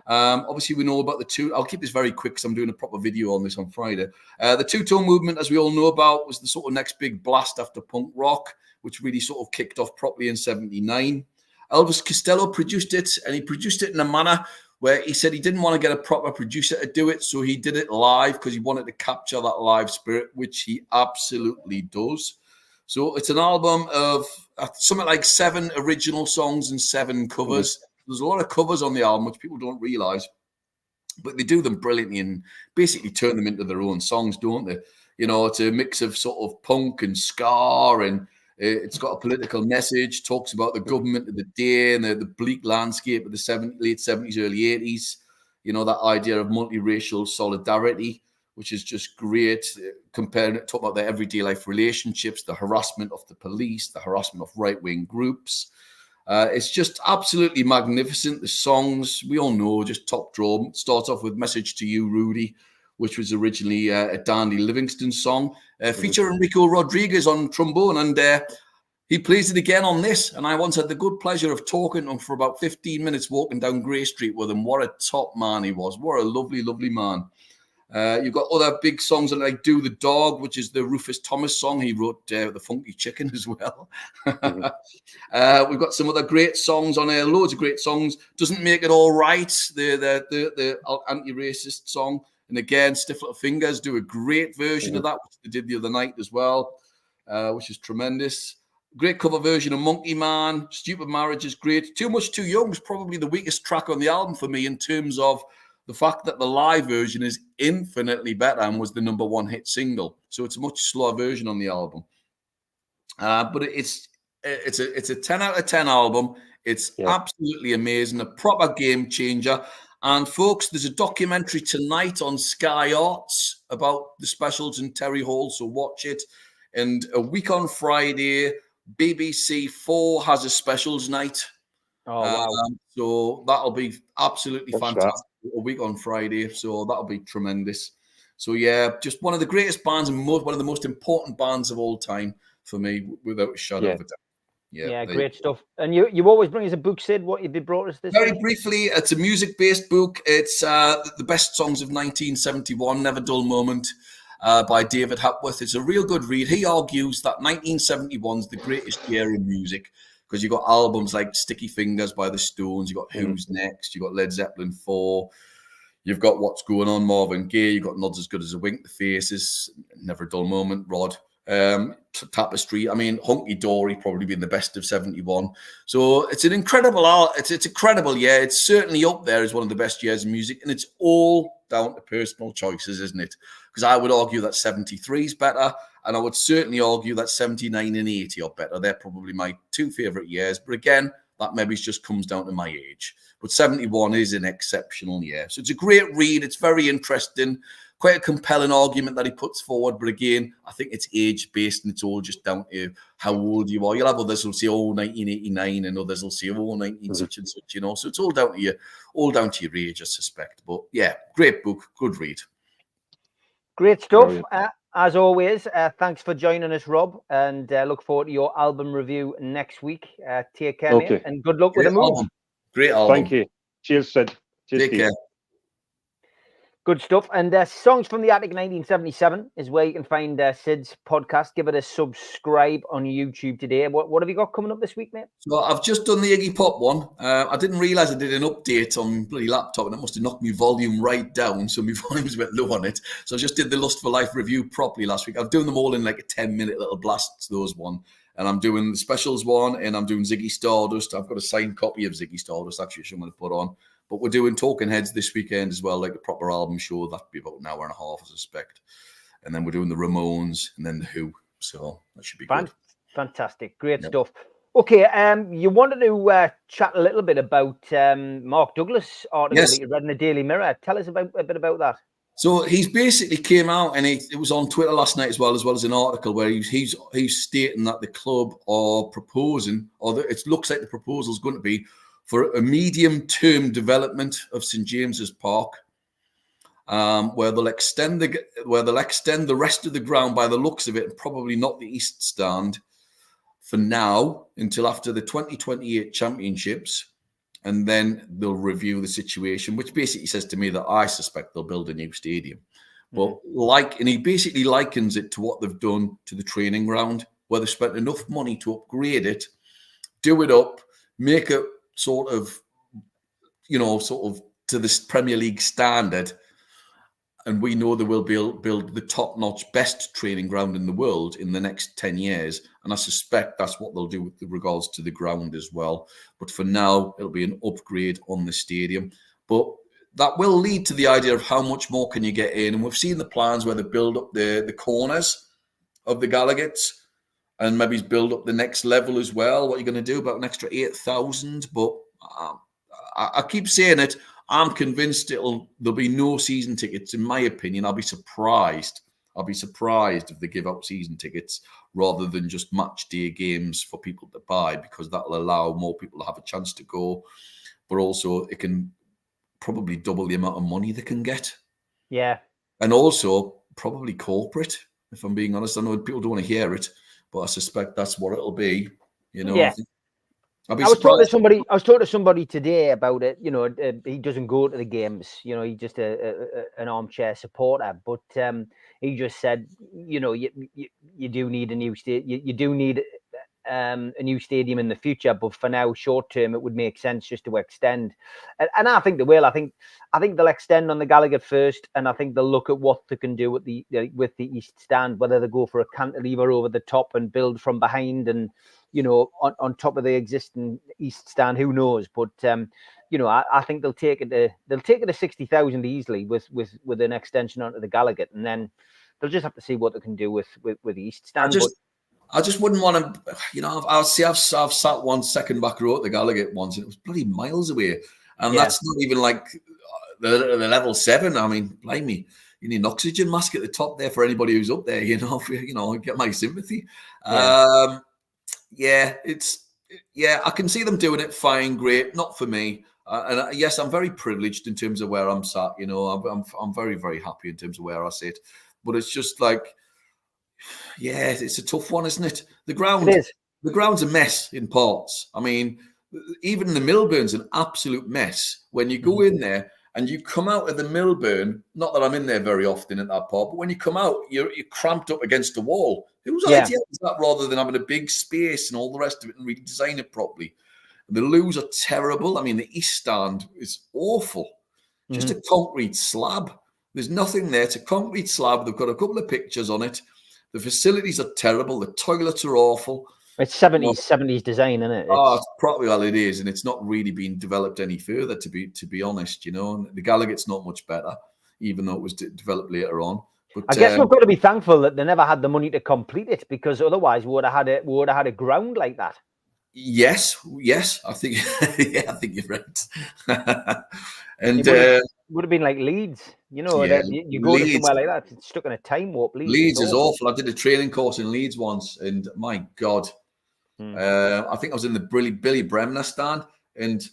Obviously, we know about the two. I'll keep this very quick because I'm doing a proper video on this on Friday. The two-tone movement, as we all know about, was the sort of next big blast after punk rock, which really sort of kicked off properly in 79. Elvis Costello produced it, and he produced it in a manner where he said he didn't want to get a proper producer to do it, so he did it live because he wanted to capture that live spirit, which he absolutely does. So it's an album of something like 7 original songs and 7 covers. There's a lot of covers on the album, which people don't realise, but they do them brilliantly and basically turn them into their own songs, don't they? It's a mix of sort of punk and ska, and it's got a political message, talks about the government of the day and the bleak landscape of the late 70s, early 80s. That idea of multiracial solidarity, which is just great, talking about their everyday life relationships, the harassment of the police, the harassment of right-wing groups. It's just absolutely magnificent. The songs, we all know, just top draw. It starts off with Message to You, Rudy, which was originally a Dandy Livingston song. Feature Enrico Rodriguez on trombone, and he plays it again on this. And I once had the good pleasure of talking to him for about 15 minutes walking down Grey Street with him. What a top man he was. What a lovely, lovely man. You've got other big songs like Do the Dog, which is the Rufus Thomas song. He wrote The Funky Chicken as well. We've got some other great songs on there, loads of great songs. Doesn't Make It All Right, the anti-racist song. And again, Stiff Little Fingers do a great version of that, which they did the other night as well, which is tremendous. Great cover version of Monkey Man. Stupid Marriage is great. Too Much Too Young is probably the weakest track on the album for me in terms of the fact that the live version is infinitely better and was the #1 hit single. So it's a much slower version on the album. But it's a 10 out of 10 album. It's absolutely amazing, a proper game changer. And folks, there's a documentary tonight on Sky Arts about the Specials and Terry Hall, so watch it. And a week on Friday, BBC 4 has a Specials night. Oh, wow. So that'll be absolutely fantastic. A week on Friday, so that'll be tremendous. So yeah, just one of the greatest bands and one of the most important bands of all time for me, without a shadow of a doubt. Yeah, great stuff. And you always bring us a book, Sid. What you brought us this very week? Briefly, it's a music-based book. It's the best songs of 1971, Never Dull Moment, by David Hepworth. It's a real good read. He argues that 1971 is the greatest year in music, because you got albums like Sticky Fingers by the Stones, you got Who's Next, you got Led Zeppelin 4, you've got What's Going On, Marvin Gaye, you got Nods as Good as a Wink, The Faces, Never a Dull Moment, Rod, Tapestry. I mean, Hunky Dory probably being the best of 71. So it's an incredible, it's incredible year. It's certainly up there as one of the best years in music, and it's all down to personal choices, isn't it? Because I would argue that 73 is better, and I would certainly argue that 79 and 80 are better. They're probably my 2 favourite years. But again, that maybe just comes down to my age. But 71 is an exceptional year. So it's a great read. It's very interesting. quite a compelling argument that he puts forward. But again, I think it's age-based, and it's all just down to how old you are. You'll have others who'll say, 1989, and others will say, 19 such and such, you know. So it's all down to your age, I suspect. But yeah, great book, good read. Great stuff. As always, thanks for joining us, Rob, and look forward to your album review next week. Take care, mate, and good luck with the move. Great album. Thank you. Cheers, Sid. Cheers, Take care. Good stuff. And Songs from the Attic 1977 is where you can find Sid's podcast. Give it a subscribe on YouTube today. What have you got coming up this week, mate? So I've just done the Iggy Pop one. I didn't realise I did an update on my bloody laptop, and it must have knocked my volume right down, so my volume's a bit low on it. So I just did the Lust for Life review properly last week. I'm doing them all in like a 10-minute little blasts, those one. And I'm doing the specials one, and I'm doing Ziggy Stardust. I've got a signed copy of Ziggy Stardust, actually, which I'm going to put on. But we're doing Talking Heads this weekend as well, like a proper album show. That'll be about an hour and a half, I suspect. And then we're doing the Ramones and then the Who. So that should be good. Fantastic. Great stuff. Okay, you wanted to chat a little bit about Mark Douglas' article that you read in the Daily Mirror. Tell us a bit about that. So he's basically came out, and it was on Twitter last night as well as an article where he's stating that the club are proposing, or it looks like the proposal is going to be for a medium-term development of St James's Park, where they'll extend the rest of the ground by the looks of it, and probably not the East Stand for now until after the 2028 championships, and then they'll review the situation, which basically says to me that I suspect they'll build a new stadium. Well, and he basically likens it to what they've done to the training ground, where they spent enough money to upgrade it, do it up, make it sort of to this Premier League standard, and we know they will build the top-notch, best training ground in the world in the next 10 years, and I suspect that's what they'll do with regards to the ground as well. But for now, it'll be an upgrade on the stadium. But that will lead to the idea of how much more can you get in, and we've seen the plans where they build up the corners of the Gallagher's, and maybe build up the next level as well. What are you going to do about an extra 8,000? But I keep saying it. I'm convinced there'll be no season tickets. In my opinion, I'll be surprised. If they give out season tickets rather than just match day games for people to buy, because that'll allow more people to have a chance to go. But also, it can probably double the amount of money they can get. Yeah. And also, probably corporate, if I'm being honest. I know people don't want to hear it, but I suspect that's what it'll be. You know, yeah. I was talking to somebody today about it. You know, he doesn't go to the games. You know, he's just an armchair supporter. But he just said, you know, you do need a new stadium. You do need a new stadium in the future. But for now, short term, it would make sense just to extend. And I think they will. I think they'll extend on the Gallagher first, and I think they'll look at what they can do with the East Stand. Whether they go for a cantilever over the top and build from behind, and you know, on top of the existing East Stand, who knows? But you know, I think they'll take it to 60,000 easily with an extension onto the Gallagher, and then they'll just have to see what they can do with the East Stand. I just wouldn't want to, you know, I've sat one second back row at the Gallagher once, and it was bloody miles away, and that's not even like the level 7. I mean, blimey, you need an oxygen mask at the top there for anybody who's up there. You know, get my sympathy. Yeah. I can see them doing it fine, great. Not for me. And yes, I'm very privileged in terms of where I'm sat. You know, I'm very, very happy in terms of where I sit. But it's just like, yeah, it's a tough one, isn't it? The ground's a mess in parts. I mean, even the Millburn's an absolute mess. When you go in there and you come out of the Millburn, not that I'm in there very often at that part, but when you come out, you're cramped up against the wall. Whose idea is that, rather than having a big space and all the rest of it and redesign it properly? The loos are terrible. I mean, the East Stand is awful. Just a concrete slab. There's nothing there. It's a concrete slab. They've got a couple of pictures on it. The facilities are terrible. The toilets are awful. It's 70s design, isn't it? It's probably all it is, and it's not really been developed any further, to be honest. You know, and the Gallagher's not much better, even though it was developed later on. But I guess we've got to be thankful that they never had the money to complete it, because otherwise we would have had a ground like that. Yes. I think I think you're right. And would have been like Leeds, you know, yeah, that you go to somewhere like that, it's stuck in a time warp. Leeds is awful. I did a training course in Leeds once, and my God, I think I was in the Billy Bremner stand, and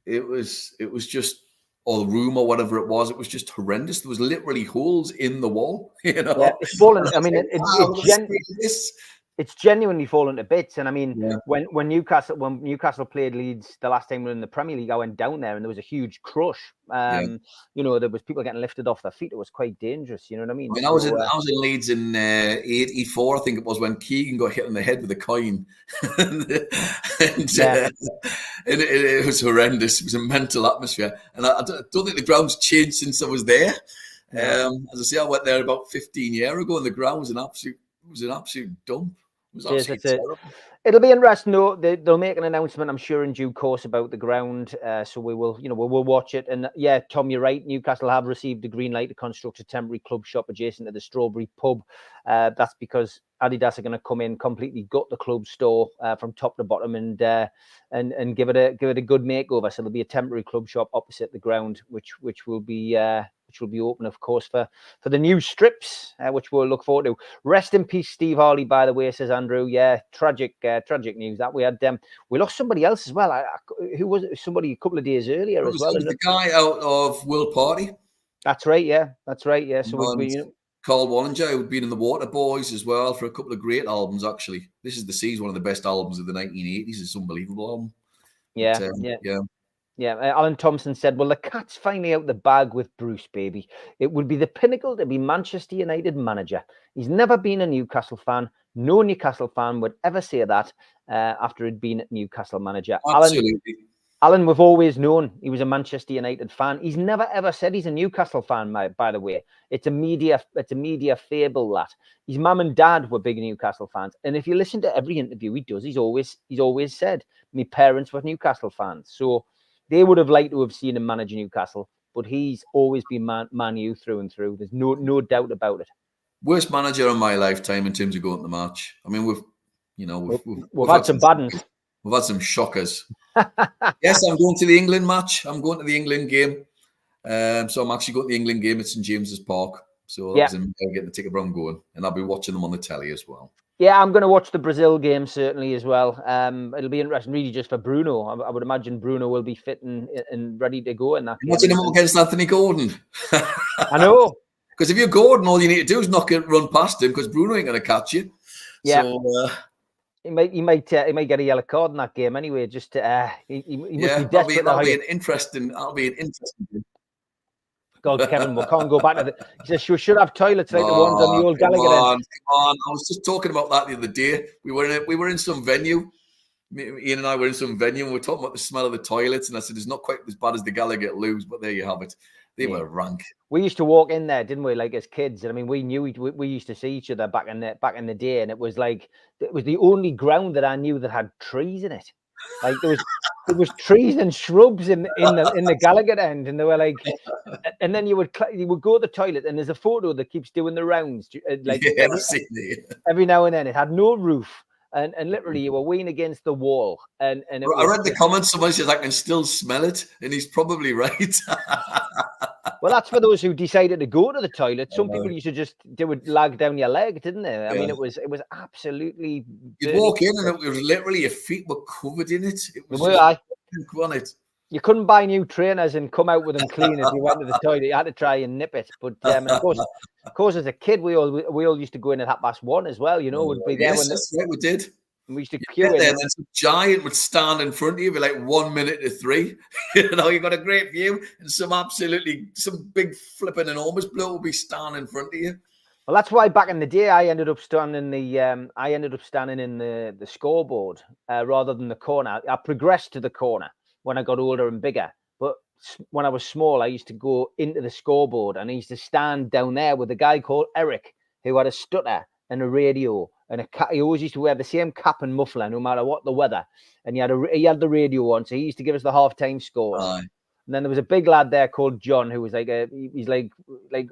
it was just, or the room or whatever it was just horrendous. There was literally holes in the wall, you know. Yeah, it's fallen. I mean, This. it's genuinely fallen to bits. And I mean, Yeah. when Newcastle played Leeds the last time we were in the Premier League, I went down there and there was a huge crush. You know, there was people getting lifted off their feet. It was quite dangerous. You know what I mean? I mean, I was in Leeds in '84, I think it was, when Keegan got hit on the head with a coin, and it was horrendous. It was a mental atmosphere, and I don't think the ground's changed since I was there. As I say, I went there about 15 years ago, and the ground was an absolute dump. It'll be interesting. No, they'll make an announcement, I'm sure, in due course about the ground. So we will, we'll watch it. And yeah, Tom, you're right. Newcastle have received a green light to construct a temporary club shop adjacent to the Strawberry Pub. That's because Adidas are going to come in, completely gut the club store from top to bottom, and give it a good makeover. So there'll be a temporary club shop opposite the ground, which will be open, of course, for the new strips, which we'll look forward to. Rest in peace, Steve Harley, by the way, says Andrew. Yeah, tragic news that we had. We lost somebody else as well. Who was it? Somebody a couple of days earlier as well. The guy out of World Party. That's right. Yeah, that's right. Yeah. So Carl Wallinger, who'd been in the Water Boys as well for a couple of great albums. Actually, This Is the Seas, one of the best albums of the 1980s. It's an unbelievable album. Yeah, Alan Thompson said, well, the cat's finally out the bag with Bruce, baby. It would be the pinnacle to be Manchester United manager. He's never been a Newcastle fan. No Newcastle fan would ever say that after he'd been Newcastle manager. Absolutely. Alan, we've always known he was a Manchester United fan. He's never ever said he's a Newcastle fan, by the way. It's a media fable that. His mum and dad were big Newcastle fans. And if you listen to every interview he does, he's always said, my parents were Newcastle fans. So they would have liked to have seen him manage Newcastle, but he's always been Man U through and through. There's no doubt about it. Worst manager in my lifetime in terms of going to the match. I mean, we've had some bad ones. We've had some shockers. Yes, I'm going to the England match. I'm going to the England game. So I'm actually going to the England game at St James's Park. So that was getting the ticket from going, and I'll be watching them on the telly as well. Yeah, I'm going to watch the Brazil game certainly as well. It'll be interesting, really, just for Bruno. I would imagine Bruno will be fit and ready to go in that game. Imagine him up against Anthony Gordon. I know. Because if you're Gordon, all you need to do is run past him, because Bruno ain't going to catch you. Yeah. So, he might get a yellow card in that game anyway. Just he must be desperate. That'll be an interesting game. God, Kevin, we can't go back to the. He says we should have toilets like the ones on the old Gallagher. Come on! I was just talking about that the other day. We were in some venue. Ian and I were in some venue, and we were talking about the smell of the toilets. And I said it's not quite as bad as the Gallagher loos, but there you have it. They were rank. We used to walk in there, didn't we? Like as kids, and I mean, we knew we used to see each other back in the day, and it was the only ground that I knew that had trees in it. Like there was trees and shrubs in the Gallagher end, and they were like, and then you would go to the toilet, and there's a photo that keeps doing the rounds, every now and then. It had no roof, and literally you were weeing against the wall. And I read the comments. Someone says I can still smell it, and he's probably right. Well, that's for those who decided to go to the toilet. Some people used to they would lag down your leg, didn't they? I mean, it was absolutely. You'd walk in and it was literally your feet were covered in it. It was on it. You couldn't buy new trainers and come out with them clean if you went to the toilet. You had to try and nip it. But of course, as a kid, we all used to go in at 1:30 as well. You know, would be there. Yes, that's right, we did. We used to queue in. And some giant would stand in front of you, be like 1 minute to 3. You know, you got a great view, and some big flipping enormous bloke will be standing in front of you. Well, that's why back in the day I ended up standing in the scoreboard rather than the corner. I progressed to the corner when I got older and bigger. But when I was small, I used to go into the scoreboard, and I used to stand down there with a guy called Eric, who had a stutter and a radio. And he always used to wear the same cap and muffler no matter what the weather. And he had the radio on, so he used to give us the halftime scores. And then there was a big lad there called John, who was he's like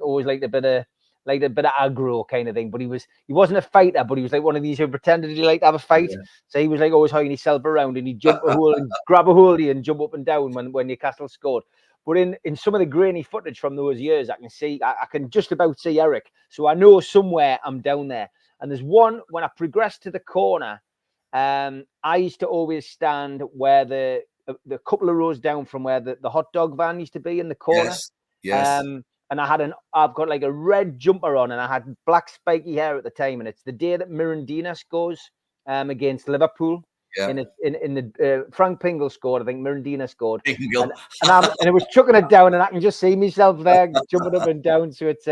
always like a bit of like a bit of aggro kind of thing. But he wasn't a fighter, but he was like one of these who pretended he liked to have a fight. Yeah. So he was like always hanging himself around, and he'd jump a hole and grab a holdie and jump up and down when Newcastle scored. But in some of the grainy footage from those years, I can just about see Eric. So I know somewhere I'm down there. And there's one when I progressed to the corner. I used to always stand where the couple of rows down from where the hot dog van used to be in the corner. Yes. And I've got like a red jumper on, and I had black spiky hair at the time. And it's the day that Mirandina scores against Liverpool. Yeah. In the Frank Pingle scored, I think Mirandina scored, and it was chucking it down, and I can just see myself there jumping up and down. So it's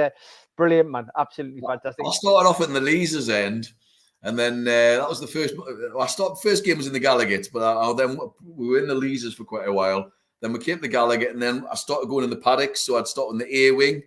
brilliant, man, absolutely fantastic. I started off in the Leazer's end, and then that was the first. First game was in the Gallagher, but then we were in the Leazers for quite a while. Then we came to the Gallagher, and then I started going in the paddocks. So I'd start in the A wing.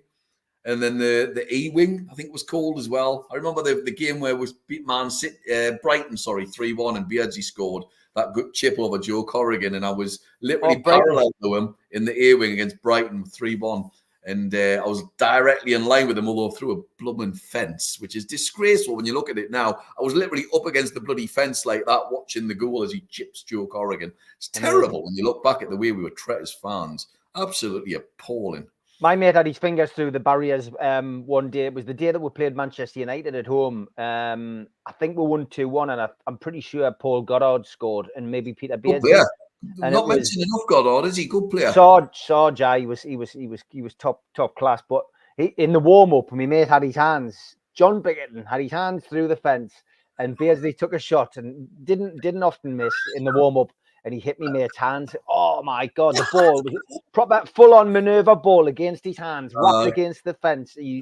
And then the E wing, I think, was called as well. I remember the game where we beat Brighton, 3-1, and Beardsley scored that good chip over Joe Corrigan, and I was literally parallel to him in the A wing against Brighton 3-1, and I was directly in line with him, although through a blooming fence, which is disgraceful when you look at it now. I was literally up against the bloody fence like that, watching the goal as he chips Joe Corrigan. It's terrible when you look back at the way we were treated as fans. Absolutely appalling. My mate had his fingers through the barriers one day. It was the day that we played Manchester United at home. I think we won 2-1, and I'm pretty sure Paul Goddard scored, and maybe Peter Beardsley. Yeah, not mentioned enough Goddard, is he? Good player. Sarge, he was top class. But in the warm up, my mate had his hands. John Bickerton had his hands through the fence, and Beardsley took a shot and didn't often miss in the warm up. And he hit me mate's hands. Oh my God, the ball was proper full-on Minerva ball against his hands, wrapped against the fence. He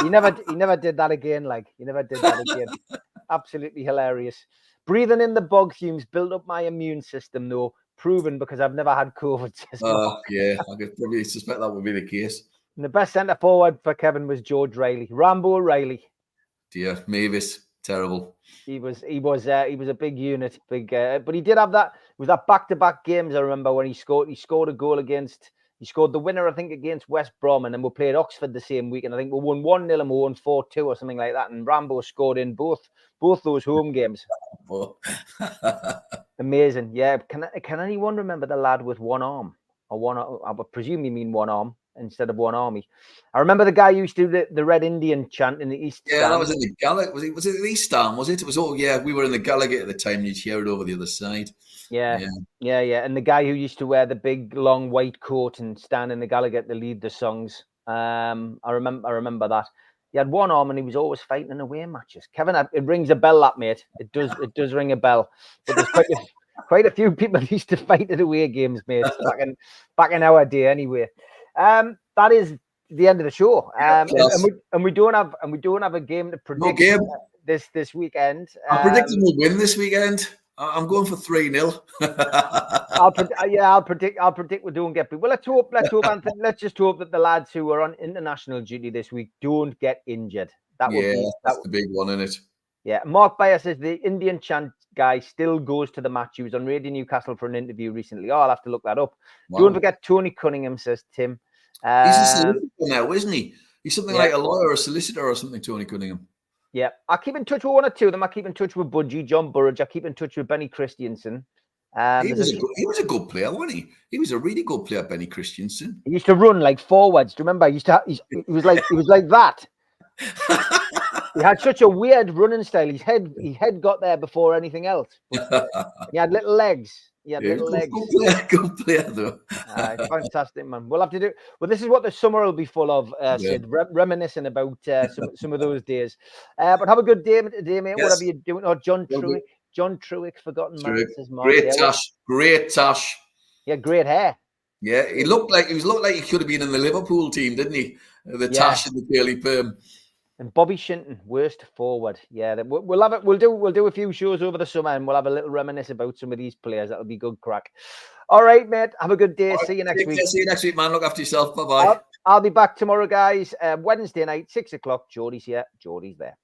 never did that again. He never did that again. Absolutely hilarious. Breathing in the bog fumes built up my immune system, though, proven because I've never had COVID. Yeah, I could probably suspect that would be the case. And the best centre forward for Kevin was George Riley, Rambo Riley. Dear Mavis. Terrible. He was a big unit, but he did have that. It was that back-to-back games. I remember when he scored a goal he scored the winner, I think, against West Brom, and then we played Oxford the same week, and I think we won 1-0 and we won 4-2 or something like that. And Rambo scored in both those home games. Amazing, yeah. Can anyone remember the lad with one arm or one? I would presume you mean one arm instead of one army. I remember the guy who used to do the Red Indian chant in the East Stand. Yeah, that was in the Gallagher. Was it the East Stand? Was it? It was we were in the Gallagher at the time. You'd hear it over the other side. Yeah. And the guy who used to wear the big long white coat and stand in the Gallagher to lead the songs. I remember that. He had one arm and he was always fighting in away matches. Kevin, it rings a bell, that mate. It does ring a bell. But there's quite a few people who used to fight at away games, mate. Back in our day, anyway. That is the end of the show. And we don't have a game to predict this weekend. I'm predicting we'll win this weekend. I'm going for 3-0. I'll predict we don't get beat. Well, let's hope, Anthony. Let's just hope that the lads who are on international duty this week don't get injured. That's the big one, isn't it? Yeah. Mark Bayer says the Indian chant guy still goes to the match. He was on Radio Newcastle for an interview recently. I'll have to look that up. Wow. Don't forget Tony Cunningham, says Tim. He's a solicitor now, isn't he? He's something like a lawyer or a solicitor or something, Tony Cunningham. Yeah. I keep in touch with one or two of them. I keep in touch with Budgie, John Burridge. I keep in touch with Benny Christiansen. He was a good player, wasn't he? He was a really good player, Benny Christiansen. He used to run like forwards. Do you remember? He was like that. He had such a weird running style. His head got there before anything else. He had little legs. Good player though. Fantastic, man. We'll have to do. Well, this is what the summer will be full of. Sid, reminiscing about some of those days. But have a good day today, mate. Yes. Whatever you're doing. Or John Truick, forgotten man. Great tash. Yeah, great hair. Yeah, he looked like he could have been in the Liverpool team, didn't he? The tash and the curly perm. And Bobby Shinton, worst forward. Yeah, we'll have it. We'll do a few shows over the summer, and we'll have a little reminisce about some of these players. That'll be good crack. All right, mate. Have a good day. Right, see you next week. See you next week, man. Look after yourself. Bye bye. I'll be back tomorrow, guys. Wednesday night, 6 o'clock. Geordie's here. Geordie's there.